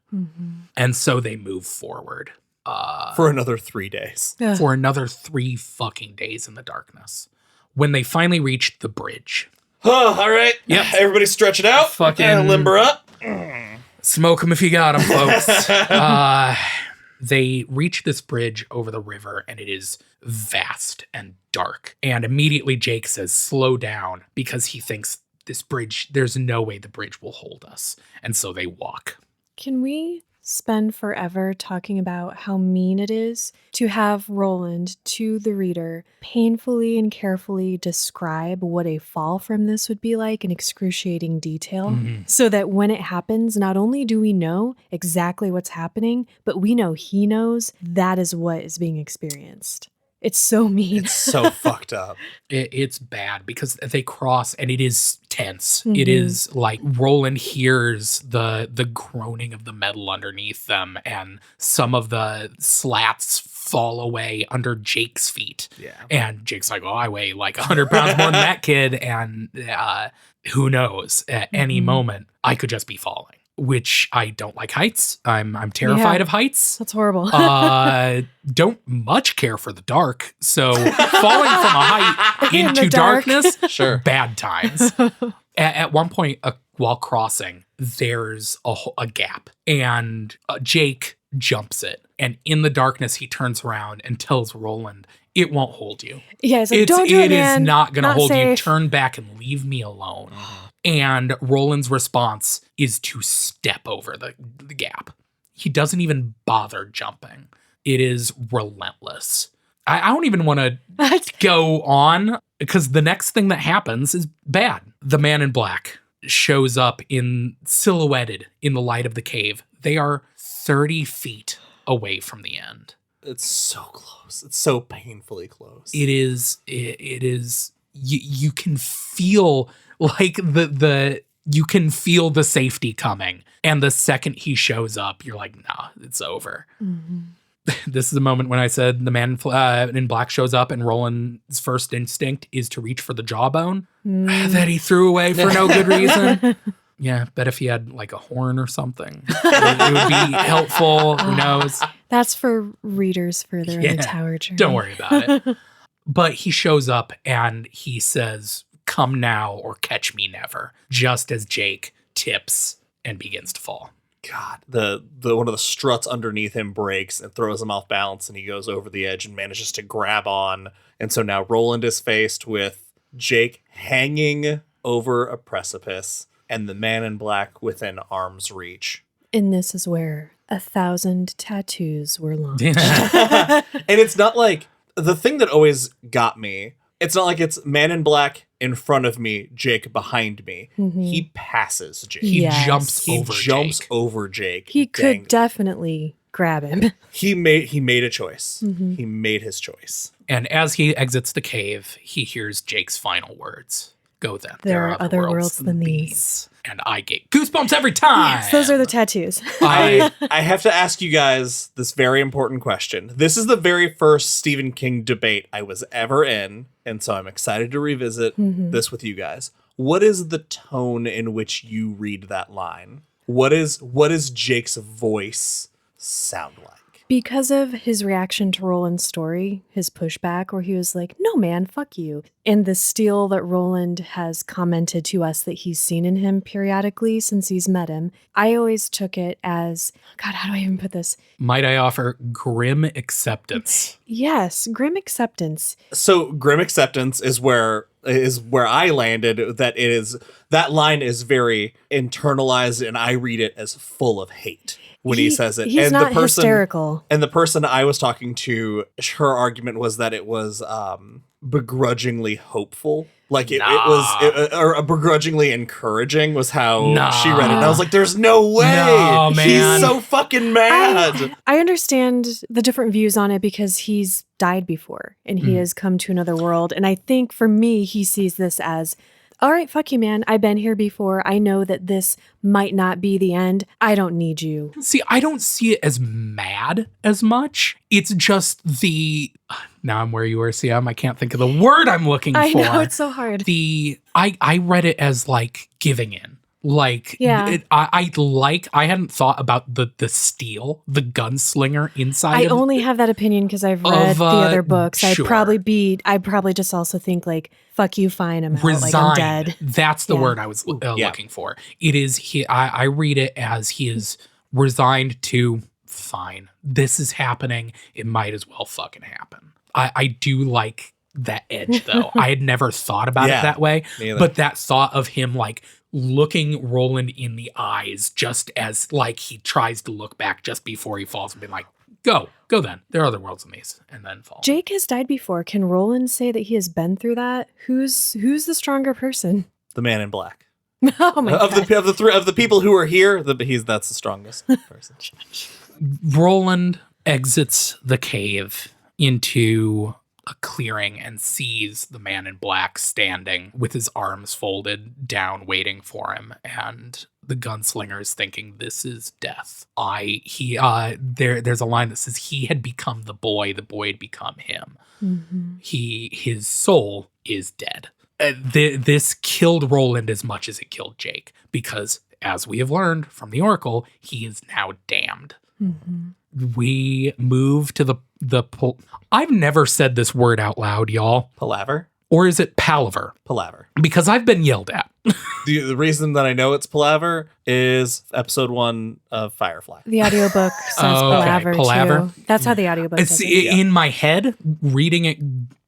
And so they move forward. For another 3 days. For another 3 fucking days in the darkness. When they finally reached the bridge. Oh, all right. Yep. Everybody stretch it out. Fucking limber up. Smoke them if you got them, folks. They reach this bridge over the river, and it is vast and dark. And immediately Jake says, slow down, because he thinks this bridge, there's no way the bridge will hold us. And so they walk. Can we spend forever talking about how mean it is to have Roland, to the reader, painfully and carefully describe what a fall from this would be like in excruciating detail, so that when it happens, not only do we know exactly what's happening, but we know he knows that is what is being experienced. It's so mean. It's so fucked up. It's bad because they cross and it is tense. It is like Roland hears the groaning of the metal underneath them, and some of the slats fall away under Jake's feet. Yeah. And Jake's like, oh, I weigh like 100 pounds more than that kid. And who knows, at any moment, I could just be falling. Which I don't like heights. I'm terrified of heights. That's horrible. Don't much care for the dark. So falling from a height into darkness, sure, bad times. At one point, while crossing, there's a gap, and Jake jumps it. And in the darkness, he turns around and tells Roland, it won't hold you. Yeah, he's like, don't do it, man. It is not going to hold you. safe. Turn back and leave me alone. And Roland's response is to step over the gap. He doesn't even bother jumping. It is relentless. I don't even want to go on because the next thing that happens is bad. The man in black shows up silhouetted in the light of the cave. They are 30 feet away from the end. It's so close. It's so painfully close. It is. You can feel like you can feel the safety coming. And the second he shows up, you're like, nah, it's over. Mm-hmm. This is the moment when I said the man in black shows up and Roland's first instinct is to reach for the jawbone that he threw away for no good reason. Yeah, bet if he had like a horn or something, it would be helpful. Who knows? That's for readers further in the Tower Journey. Don't worry about it. But he shows up and he says, come now or catch me never, just as Jake tips and begins to fall. God, the one of the struts underneath him breaks and throws him off balance, and he goes over the edge and manages to grab on. And so now Roland is faced with Jake hanging over a precipice and the man in black within arm's reach. And this is where 1,000 tattoos were launched. And it's not like the thing that always got me. It's not like it's man in black in front of me, Jake behind me. Mm-hmm. He passes Jake. He jumps over Jake. He could definitely grab him. He made a choice. Mm-hmm. He made his choice. And as he exits the cave, he hears Jake's final words. Go then. There are other worlds than these. And I get goosebumps every time. Yes, those are the tattoos. I have to ask you guys this very important question. This is the very first Stephen King debate I was ever in, and so I'm excited to revisit this with you guys. What is the tone in which you read that line? What is Jake's voice sound like? Because of his reaction to Roland's story, his pushback, where he was like, no, man, fuck you. And the steel that Roland has commented to us that he's seen in him periodically since he's met him, I always took it as, God, how do I even put this? Might I offer grim acceptance? Yes, grim acceptance. So grim acceptance is where I landed. That line is very internalized, and I read it as full of hate. When he says it, he's and not the person, hysterical. And the person I was talking to, her argument was that it was begrudgingly hopeful, like it was or begrudgingly encouraging was how she read it. And I was like, "There's no way, no, man. He's so fucking mad." I understand the different views on it because he's died before and he has come to another world, and I think for me, he sees this as, all right, fuck you, man. I've been here before. I know that this might not be the end. I don't need you. See, I don't see it as mad as much. It's just now I'm where you were, CM. I can't think of the word I'm looking for. I know, it's so hard. I read it as like giving in. Like, yeah. I hadn't thought about the steel, the gunslinger inside. I only have that opinion because I've read the other books. Sure. I'd probably just also think like, fuck you, fine, I'm out, like I'm dead. That's the word I was looking for. It is, I read it as he is resigned to, fine, this is happening. It might as well fucking happen. I do like that edge though. I had never thought about it that way, but that thought of him like looking Roland in the eyes just as like he tries to look back just before he falls and be like, go then. There are other worlds than these, and then fall. Jake has died before. Can Roland say that he has been through that? Who's the stronger person? The man in black. Oh my God. Of the people who are here, that's the strongest person. Roland exits the cave into a clearing and sees the man in black standing with his arms folded down waiting for him, and the gunslinger is thinking this is death. There's a line that says he had become the boy had become him. Mm-hmm. His soul is dead. This killed Roland as much as it killed Jake, because as we have learned from the Oracle, he is now damned. Mm-hmm. We move to the I've never said this word out loud, y'all. Palaver? Or is it palaver? Palaver. Because I've been yelled at. The reason that I know it's palaver is episode 1 of Firefly. The audiobook says palaver, Palaver. too. That's how the audiobook It's says it. in my head, reading it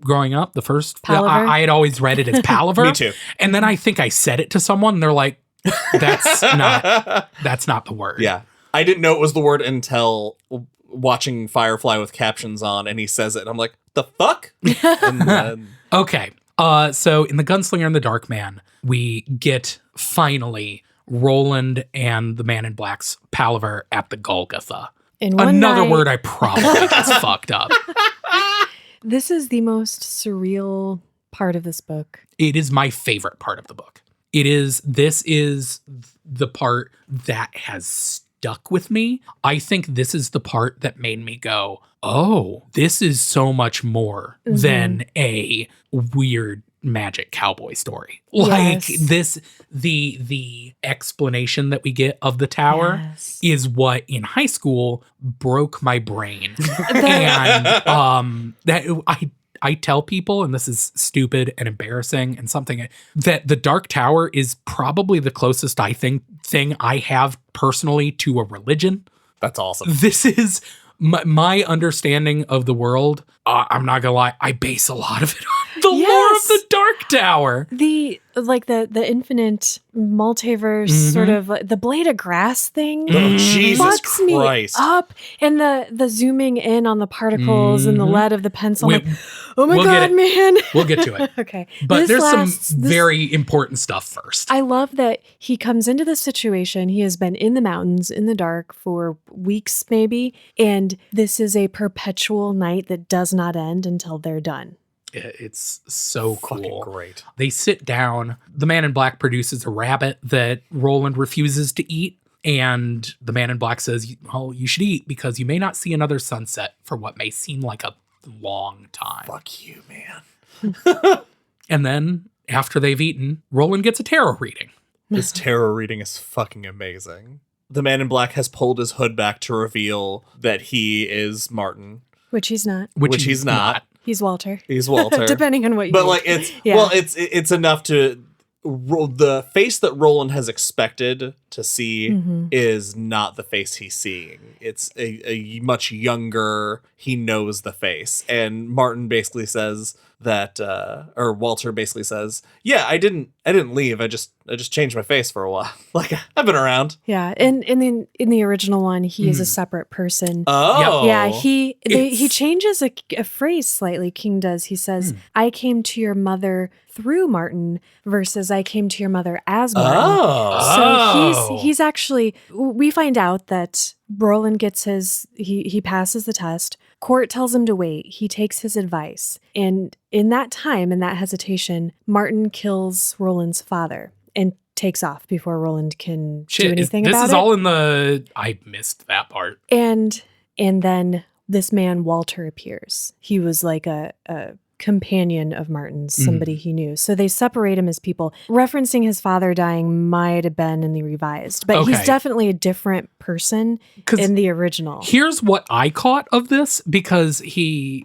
growing up, the first, Palaver? I had always read it as palaver. Me too. And then I think I said it to someone and they're like, that's not the word. Yeah. I didn't know it was the word until watching Firefly with captions on, and he says it, and I'm like, the fuck? And then, Okay. So in the Gunslinger and the Dark Man, we get finally Roland and the Man in Black's palaver at the Golgotha. In one Another night- word I probably just fucked up. This is the most surreal part of this book. It is my favorite part of the book. This is the part that has stuck with me. I think this is the part that made me go, oh, this is so much more than a weird magic cowboy story. Like Yes. the explanation that we get of the tower Yes. is what in high school broke my brain. And that I tell people, and this is stupid and embarrassing and something, that the Dark Tower is probably the closest thing I have personally to a religion. that's awesome. This is my understanding of the world. I'm not gonna lie, I base a lot of it on the lore of Yes. the Dark Tower. The infinite multiverse sort of the blade of grass thing Oh, Jesus fucks me Christ. up, and the zooming in on the particles and the lead of the pencil. I'm We- like, oh my we'll get god, it. man! We'll get to it. Okay, But This there's lasts- some this- very important stuff first. I love that he comes into this situation. He has been in the mountains in the dark for weeks, maybe, and this is a perpetual night that does not end until they're done. It's so Fucking cool. great. They sit down. The Man in Black produces a rabbit that Roland refuses to eat. And the Man in Black says, well, you should eat because you may not see another sunset for what may seem like a long time. Fuck you, man. And then after they've eaten, Roland gets a tarot reading. This tarot reading is fucking amazing. The Man in Black has pulled his hood back to reveal that he is Martin. Which he's not. Which he's not. He's Walter. He's Walter. Depending on what you But mean. like it's Yeah. well, it's enough to the face that Roland has expected to see is not the face he's seeing. It's a much younger. He knows the face, and Martin basically says that, or Walter basically says, "Yeah, I didn't leave. I just changed my face for a while. Like I've been around." Yeah, and in the original one, he is a separate person. Oh, Yeah, he It's- changes a phrase slightly. King does. He says, "I came to your mother through Martin," versus "I came to your mother as Martin." Oh, So he's actually. We find out that Roland gets he passes the test. Court tells him to wait. He takes his advice, and in that time, in that hesitation, Martin kills Roland's father and takes off before Roland can do anything this about is it. all in the... I missed that part. And then this man, Walter, appears. He was like a companion of Martin's, somebody he knew. So they separate him as people. Referencing his father dying might have been in the revised, but he's Okay. definitely a different person 'Cause in the original. Here's what I caught of this, because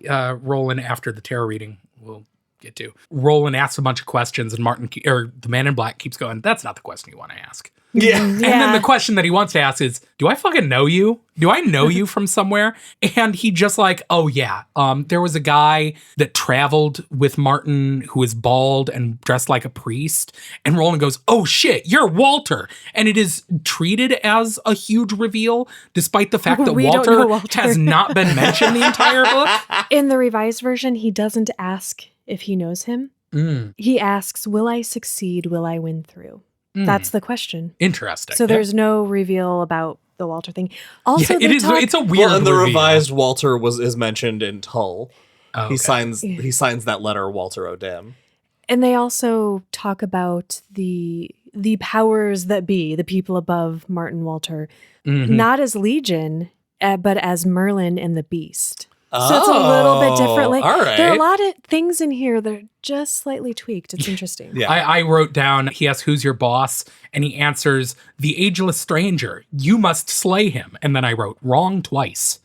Roland, after the tarot reading, we'll get to, Roland asks a bunch of questions and the Man in Black keeps going, that's not the question you want to ask. yeah. And then the question that he wants to ask is, do I fucking know you? Do I know you from somewhere? And he just like, oh yeah, there was a guy that traveled with Martin who is bald and dressed like a priest. And Roland goes, oh shit, you're Walter. And it is treated as a huge reveal, despite the fact that We don't know Walter. has not been mentioned the entire book. In the revised version, he doesn't ask if he knows him. He asks, will I succeed? Will I win through? That's the question. Interesting. So there's no reveal about the Walter thing. Also, yeah, they it's a weird Well, and the reveal. revised Walter is mentioned in Tull. Oh, He okay. signs that letter, Walter O'Dam. And they also talk about the powers that be, the people above Martin Walter, not as Legion, but as Merlin and the Beast. So it's a little bit different. Like, all right. there are a lot of things in here that are just slightly tweaked. It's interesting. Yeah. I wrote down, he asks, who's your boss? And he answers, the ageless stranger. You must slay him. And then I wrote, wrong twice.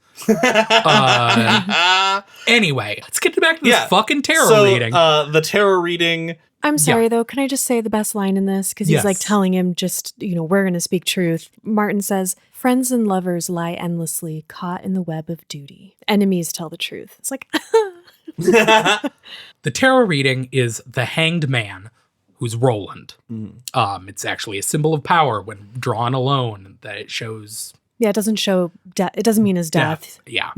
Anyway, let's get back to this fucking tarot reading. The tarot reading I'm sorry, though. Can I just say the best line in this? Because he's like Yes. telling him just, we're going to speak truth. Martin says, friends and lovers lie endlessly, caught in the web of duty. Enemies tell the truth. It's like, The tarot reading is the Hanged Man, who's Roland. It's actually a symbol of power when drawn alone, that it shows yeah, it doesn't show death. It doesn't mean his death. Yeah.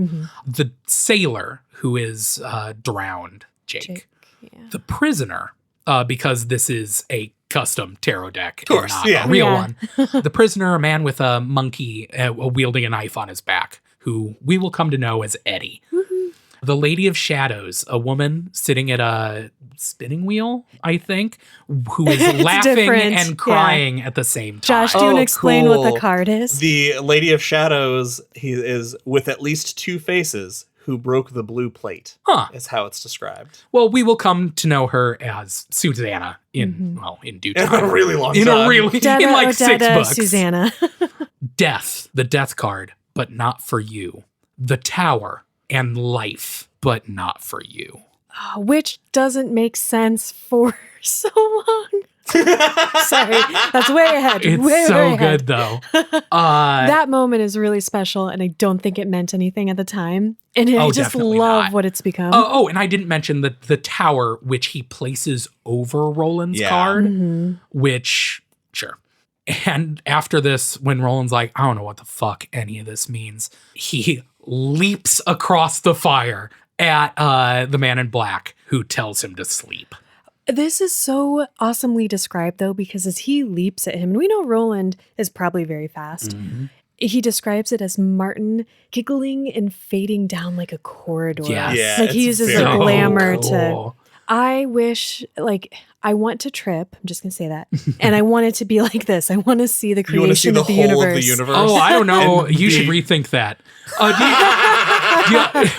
The sailor, who is drowned, Jake. Yeah. The prisoner, because this is a custom tarot deck, Of course, and not yeah. a real Yeah. one. The prisoner, a man with a monkey wielding a knife on his back, who we will come to know as Eddie. The Lady of Shadows, a woman sitting at a spinning wheel, I think, who is laughing different, and crying at the same time. Josh, do you want to explain what cool. the card is? The Lady of Shadows, he is with at least 2 faces who broke the blue plate. Huh. Is how it's described. Well, we will come to know her as Susanna in due In time. a really long In time. a really in like 6 books. Susanna. Death, the death card, but not for you. The Tower and life, but not for you. Which doesn't make sense for so long. Sorry, that's way ahead. It's way so ahead. good though. That moment is really special, and I don't think it meant anything at the time. And I just definitely love not. what it's become. And I didn't mention the tower, which he places over Roland's Yeah. card, which, sure. And after this, when Roland's like, I don't know what the fuck any of this means, he leaps across the fire at the man in black, who tells him to sleep. This is so awesomely described, though, because as he leaps at him, and we know Roland is probably very fast, he describes it as Martin giggling and fading down like a corridor. Yes. Yeah, Like he it's uses very the glamour cool. to... I wish, I want to trip. I'm just going to say that. And I want it to be like this. I want to see the You want to see creation the of the whole universe. of the universe? Oh, I don't know. And You should rethink that.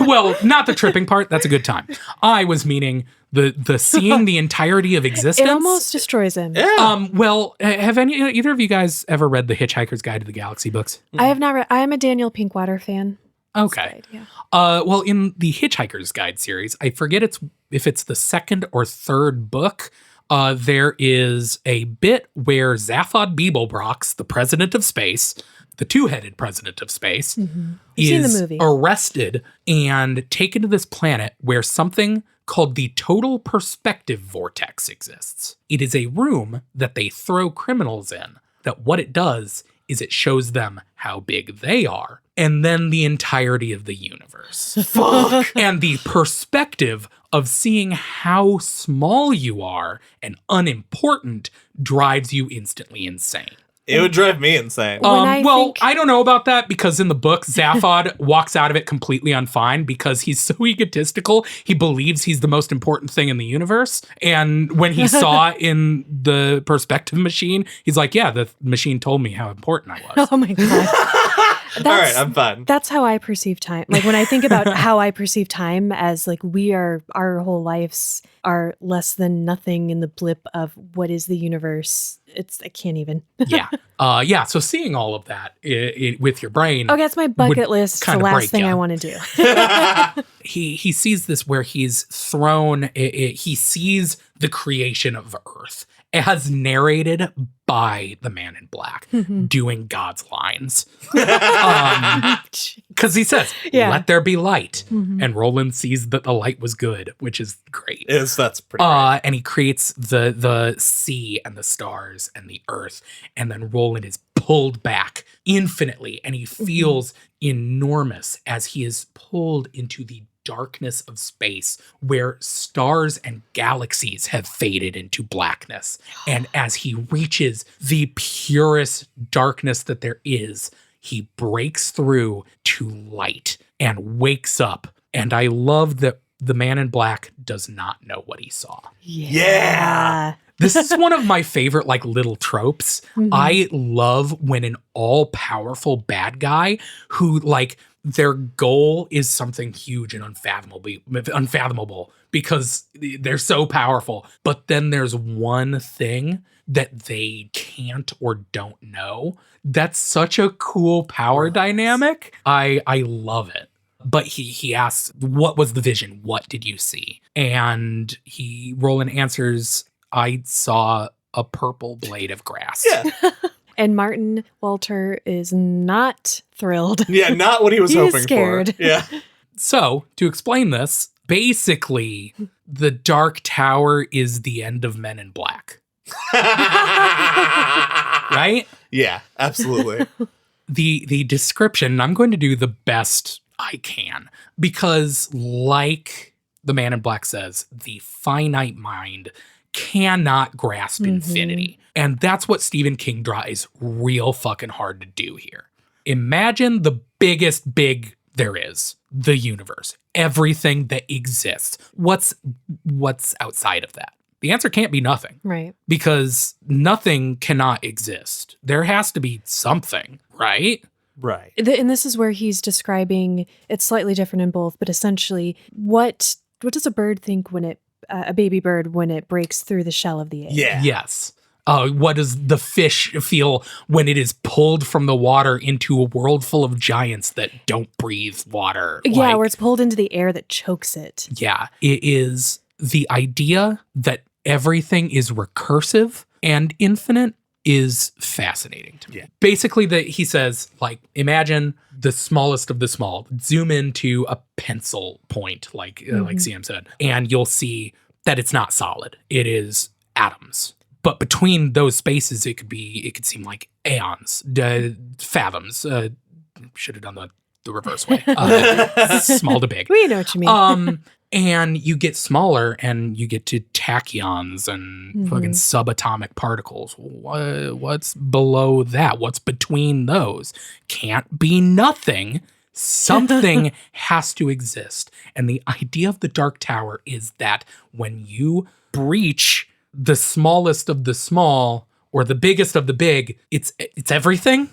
Well, not the tripping part. That's a good time. I was meaning the seeing the entirety of existence. It almost destroys him. Yeah. Well, have either of you guys ever read the Hitchhiker's Guide to the Galaxy books? I have not read... I am a Daniel Pinkwater fan. Okay. Yeah. Well, in the Hitchhiker's Guide series, I forget if it's the 2nd or 3rd book. There is a bit where Zaphod Beeblebrox, the president of space, the 2-headed president of space, I've seen the is movie. arrested and taken to this planet where something called the Total Perspective Vortex exists. It is a room that they throw criminals in, that what it does is it shows them how big they are, and then the entirety of the universe. Fuck. And the perspective of seeing how small you are and unimportant drives you instantly insane. It would drive me insane. I don't know about that, because in the book, Zaphod walks out of it completely unfine because he's so egotistical. He believes he's the most important thing in the universe. And when he saw in the perspective machine, he's like, yeah, the machine told me how important I was. Oh my God. All right, I'm fine. That's how I perceive time. Like when I think about how I perceive time as like our whole lives are less than nothing in the blip of what is the universe. I can't even. Yeah. So seeing all of that with your brain. Okay, that's my bucket list. It's the kinda last break thing ya. I want to do. He sees this where he's thrown, he sees the creation of Earth as narrated by the man in black doing God's lines. Because he says, let there be light. And Roland sees that the light was good, which is great. That's pretty great. And he creates the sea and the stars and the earth. And then Roland is pulled back infinitely. And he feels enormous as he is pulled into the darkness of space where stars and galaxies have faded into blackness. And as he reaches the purest darkness that there is, he breaks through to light and wakes up. And I love that the man in black does not know what he saw. Yeah. This is one of my favorite little tropes. I love when an all-powerful bad guy who their goal is something huge and unfathomable because they're so powerful. But then there's one thing that they can't or don't know. That's such a cool power dynamic. I love it. But he asks, what was the vision? What did you see? And Roland answers, I saw a purple blade of grass. Yeah. And Martin Walter is not thrilled. Yeah, not what he was He is hoping scared. for. Yeah. So, to explain this, basically, the Dark Tower is the end of Men in Black. Right? Yeah, absolutely. The description, I'm going to do the best I can, because like the Man in Black says, the finite mind cannot grasp infinity. And that's what Stephen King tries real fucking hard to do here. Imagine the biggest big there is, the universe, everything that exists. What's outside of that? The answer can't be nothing. Right. Because nothing cannot exist. There has to be something, right? Right. And this is where he's describing, it's slightly different in both, but essentially, what does a bird think when a baby bird, when it breaks through the shell of the egg? Yeah. Yes. What does the fish feel when it is pulled from the water into a world full of giants that don't breathe water? Yeah, where it's pulled into the air that chokes it. Yeah, it is the idea that everything is recursive and infinite is fascinating to me. Yeah. Basically, he says, like, imagine the smallest of the small. Zoom into a pencil point, like CM said, and you'll see that it's not solid. It is atoms. But between those spaces, it could seem like aeons, fathoms. Should have done the reverse way. Small to big. We know what you mean. And you get smaller and you get to tachyons and fucking subatomic particles. What's below that? What's between those? Can't be nothing. Something has to exist. And the idea of the Dark Tower is that when you breach the smallest of the small or the biggest of the big, it's everything.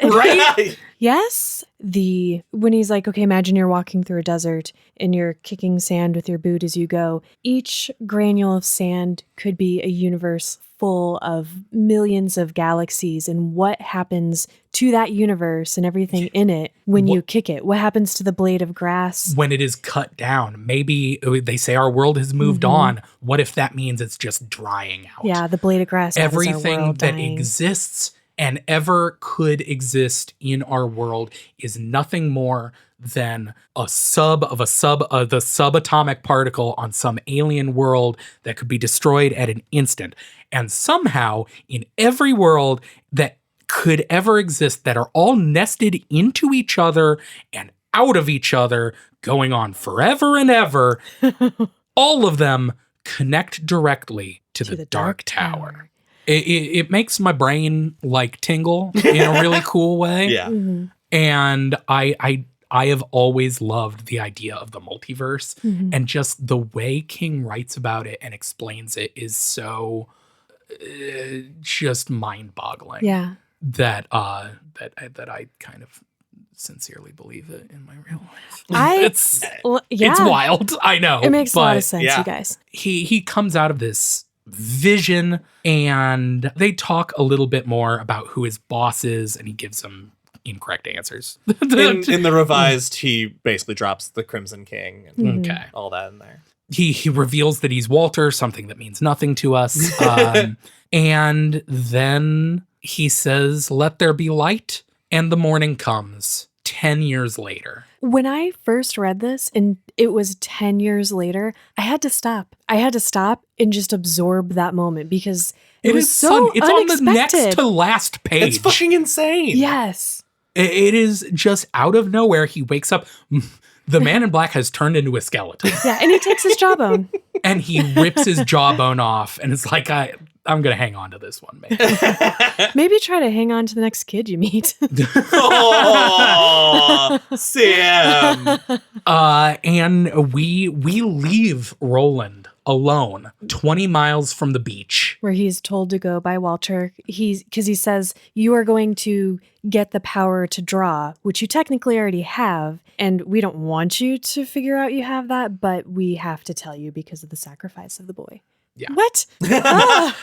Right? Yes. When he's like, okay, imagine you're walking through a desert and you're kicking sand with your boot as you go. Each granule of sand could be a universe full of millions of galaxies. And what happens to that universe and everything in it when you kick it? What happens to the blade of grass? When it is cut down, maybe they say our world has moved on. What if that means it's just drying out? Yeah, the blade of grass. Everything that exists and ever could exist in our world is nothing more than the subatomic particle on some alien world that could be destroyed at an instant. And somehow, in every world that could ever exist, that are all nested into each other and out of each other, going on forever and ever, all of them connect directly to the Dark Tower. It makes my brain like tingle in a really cool way. Yeah. And I have always loved the idea of the multiverse, and just the way King writes about it and explains it is so just mind-boggling. Yeah. That I kind of sincerely believe it in my real life. It's wild. I know. It makes a lot of sense, yeah. you guys. He comes out of this vision and they talk a little bit more about who his boss is, and he gives them incorrect answers. In the revised, he basically drops the Crimson King and Okay. all that in there. He reveals that he's Walter, something that means nothing to us. And then he says, "Let there be light," and the morning comes 10 years later. When I first read this and it was 10 years later, I had to stop. I had to stop and just absorb that moment because it was so it's unexpected. on the next to last page. It's fucking insane. Yes. It is just out of nowhere. He wakes up. The Man in Black has turned into a skeleton. Yeah, and he takes his jawbone. And he rips his jawbone off. And it's like, I'm going to hang on to this one, maybe. Maybe try to hang on to the next kid you meet. Oh, Sam. And we leave Roland alone 20 miles from the beach. Where he's told to go by Walter. Because he says, you are going to get the power to draw, which you technically already have. And we don't want you to figure out you have that, but we have to tell you because of the sacrifice of the boy. Yeah. What? Ah.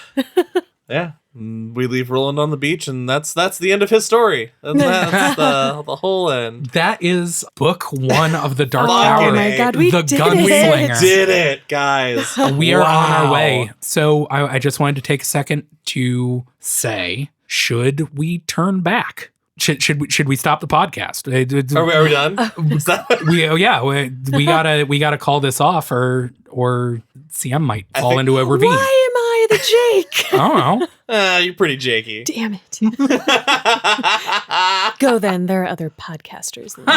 Yeah. We leave Roland on the beach, and that's the end of his story. And that's the whole end. That is book 1 of the Dark Oh Tower. my God, we the did Gunslinger. Did it, guys. We are on our Wow. way. So I just wanted to take a second to say, should we turn back? Should we stop the podcast? Are we done? Is that- We gotta call this off, or CM might I fall think- into a ravine. Why am I the Jake? I don't know. You're pretty jakey. Damn it. Go then. There are other podcasters than you.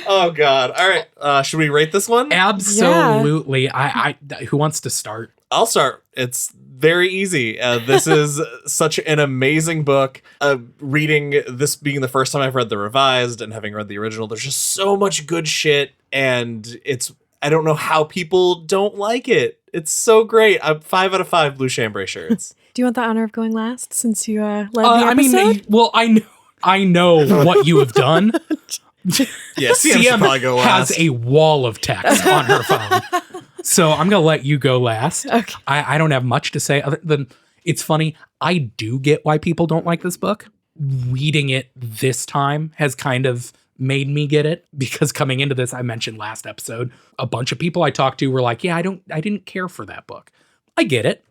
Oh God. All right. Should we rate this one? Absolutely. I who wants to start? I'll start. It's very easy. This is such an amazing book. Reading this being the first time I've read the revised and having read the original, there's just so much good shit, and I don't know how people don't like it. It's so great. I'm 5 out of 5 blue chambray shirts. Do you want the honor of going last since you led the episode? I know what you have done. Yeah, CM should probably go last. has a wall of text on her phone. So I'm going to let you go last. Okay. I don't have much to say other than it's funny. I do get why people don't like this book. Reading it this time has kind of made me get it, because coming into this, I mentioned last episode, a bunch of people I talked to were like, yeah, I didn't care for that book. I get it.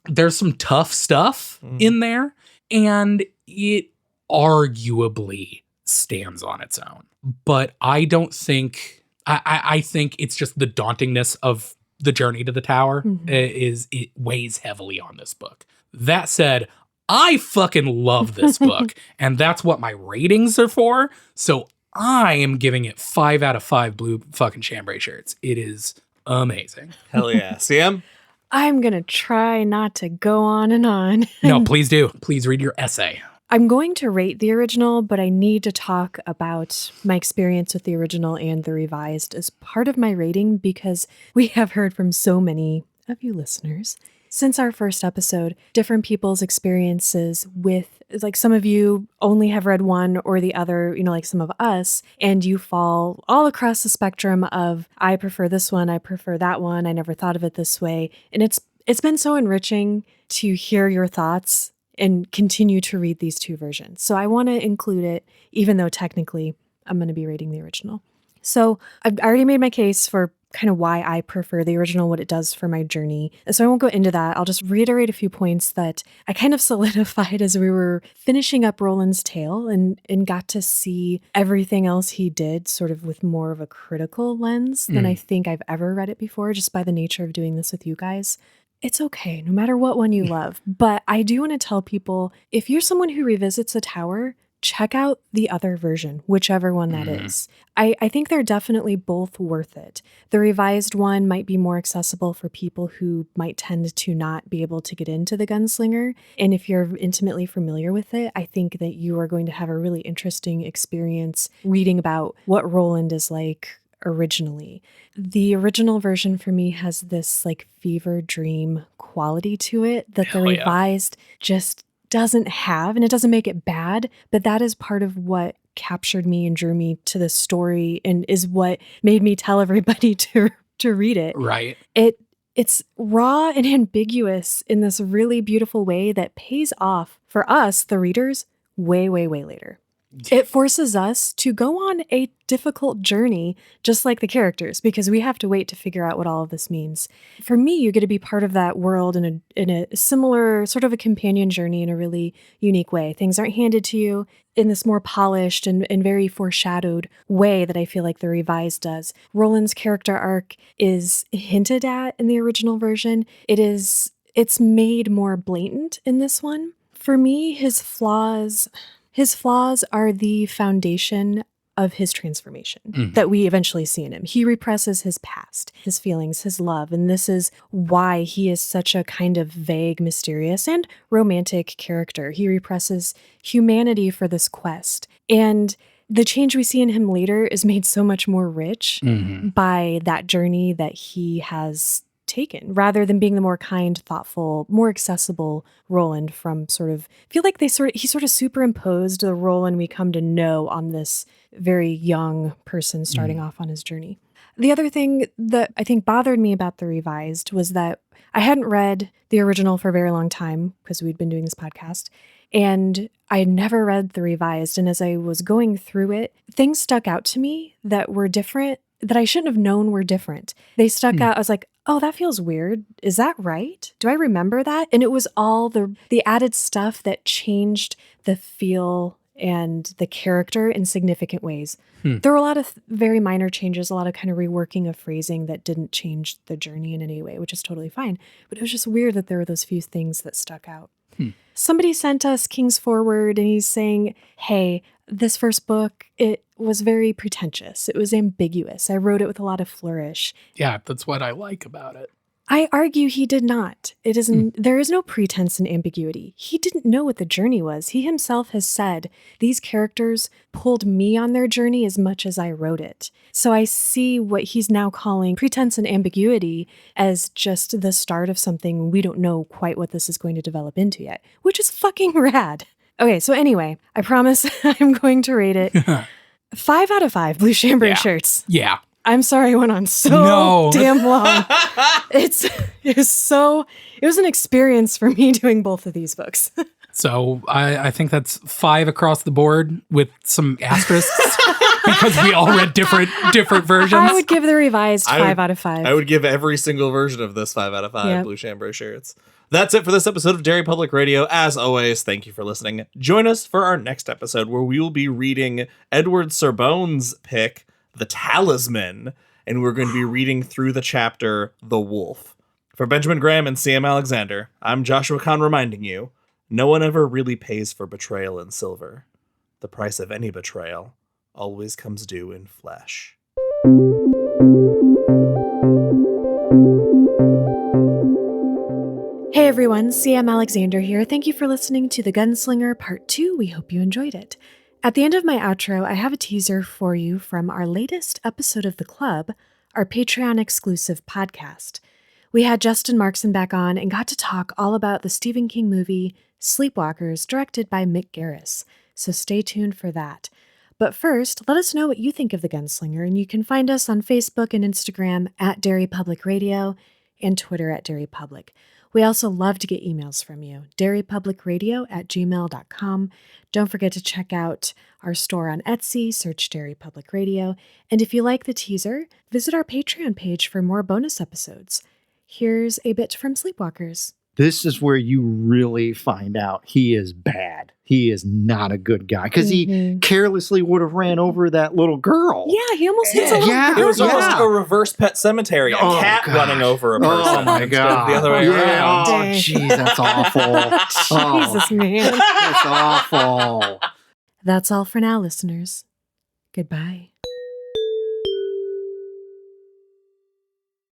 There's some tough stuff in there, and it arguably stands on its own. But I don't think, I think it's just the dauntingness of the journey to the tower it weighs heavily on this book. That said, I fucking love this book, and that's what my ratings are for. So I am giving it 5 out of 5 blue fucking chambray shirts. It is amazing. Hell yeah. CM? I'm going to try not to go on and on. No, please do. Please read your essay. I'm going to rate the original, but I need to talk about my experience with the original and the revised as part of my rating, because we have heard from so many of you listeners since our first episode, different people's experiences with, like, some of you only have read one or the other, like some of us, and you fall all across the spectrum of, I prefer this one, I prefer that one, I never thought of it this way. And it's been so enriching to hear your thoughts and continue to read these two versions. So I want to include it, even though technically I'm going to be rating the original. So I've already made my case for kind of why I prefer the original, what it does for my journey. So I won't go into that. I'll just reiterate a few points that I kind of solidified as we were finishing up Roland's tale and got to see everything else he did sort of with more of a critical lens than I think I've ever read it before, just by the nature of doing this with you guys. It's okay, no matter what one you love. But I do want to tell people, if you're someone who revisits the tower, check out the other version, whichever one that is. I think they're definitely both worth it. The revised one might be more accessible for people who might tend to not be able to get into the Gunslinger. And if you're intimately familiar with it, I think that you are going to have a really interesting experience reading about what Roland is like originally. The original version for me has this like fever dream quality to it that the revised just doesn't have, and it doesn't make it bad, but that is part of what captured me and drew me to the story and is what made me tell everybody to read it. Right. It's raw and ambiguous in this really beautiful way that pays off for us, the readers, way, way, way later. It forces us to go on a difficult journey, just like the characters, because we have to wait to figure out what all of this means. For me, you get to be part of that world in a similar sort of a companion journey in a really unique way. Things aren't handed to you in this more polished and very foreshadowed way that I feel like the revised does. Roland's character arc is hinted at in the original version. It's made more blatant in this one. For me, his flaws are the foundation of his transformation that we eventually see in him. He represses his past, his feelings, his love, and this is why he is such a kind of vague, mysterious, and romantic character. He represses humanity for this quest. And the change we see in him later is made so much more rich by that journey that he has taken, rather than being the more kind, thoughtful, more accessible Roland from he sort of superimposed the Roland we come to know on this very young person starting off on his journey. The other thing that I think bothered me about the revised was that I hadn't read the original for a very long time because we'd been doing this podcast, and I had never read the revised. And as I was going through it, things stuck out to me that were different, that I shouldn't have known were different. They stuck out. I was like, oh, that feels weird. Is that right? Do I remember that? And it was all the added stuff that changed the feel and the character in significant ways. There were a lot of very minor changes, a lot of kind of reworking of phrasing that didn't change the journey in any way, which is totally fine. But it was just weird that there were those few things that stuck out. Somebody sent us King's Forward, and he's saying, hey, this first book, it was very pretentious. It was ambiguous. I wrote it with a lot of flourish. Yeah, that's what I like about it. I argue he did not. It isn't. There is no pretense and ambiguity. He didn't know what the journey was. He himself has said, these characters pulled me on their journey as much as I wrote it. So I see what he's now calling pretense and ambiguity as just the start of something we don't know quite what this is going to develop into yet, which is fucking rad. Okay, so anyway, I promise I'm going to rate it 5 out of 5 blue chambray shirts. Yeah. I'm sorry I went on so damn long. It was an experience for me doing both of these books. So I think that's 5 across the board with some asterisks because we all read different versions. I would give the revised 5 out of 5. I would give every single version of this 5 out of 5 blue chambray shirts. That's it for this episode of Derry Public Radio. As always, thank you for listening. Join us for our next episode where we will be reading Edward Serbone's pick, The Talisman, and we're going to be reading through the chapter The Wolf. For Benjamin Graham and CM Alexander, I'm Joshua Kahn reminding you, no one ever really pays for betrayal in silver. The price of any betrayal always comes due in flesh. Hey everyone, CM Alexander here. Thank you for listening to The Gunslinger Part 2. We hope you enjoyed it. At the end of my outro, I have a teaser for you from our latest episode of The Club, our Patreon-exclusive podcast. We had Justin Markson back on and got to talk all about the Stephen King movie Sleepwalkers, directed by Mick Garris, so stay tuned for that. But first, let us know what you think of The Gunslinger, and you can find us on Facebook and Instagram at Derry Public Radio and Twitter at Derry Public. We also love to get emails from you, derrypublicradio@gmail.com. Don't forget to check out our store on Etsy, search Derry Public Radio. And if you like the teaser, visit our Patreon page for more bonus episodes. Here's a bit from Sleepwalkers. This is where you really find out he is bad. He is not a good guy because he carelessly would have ran over that little girl. Yeah, he almost hits a little girl. It was almost a reverse Pet Cemetery, a cat running over a person. Oh my God. The other way around. Oh, jeez, that's awful. Jesus, man. That's awful. That's all for now, listeners. Goodbye.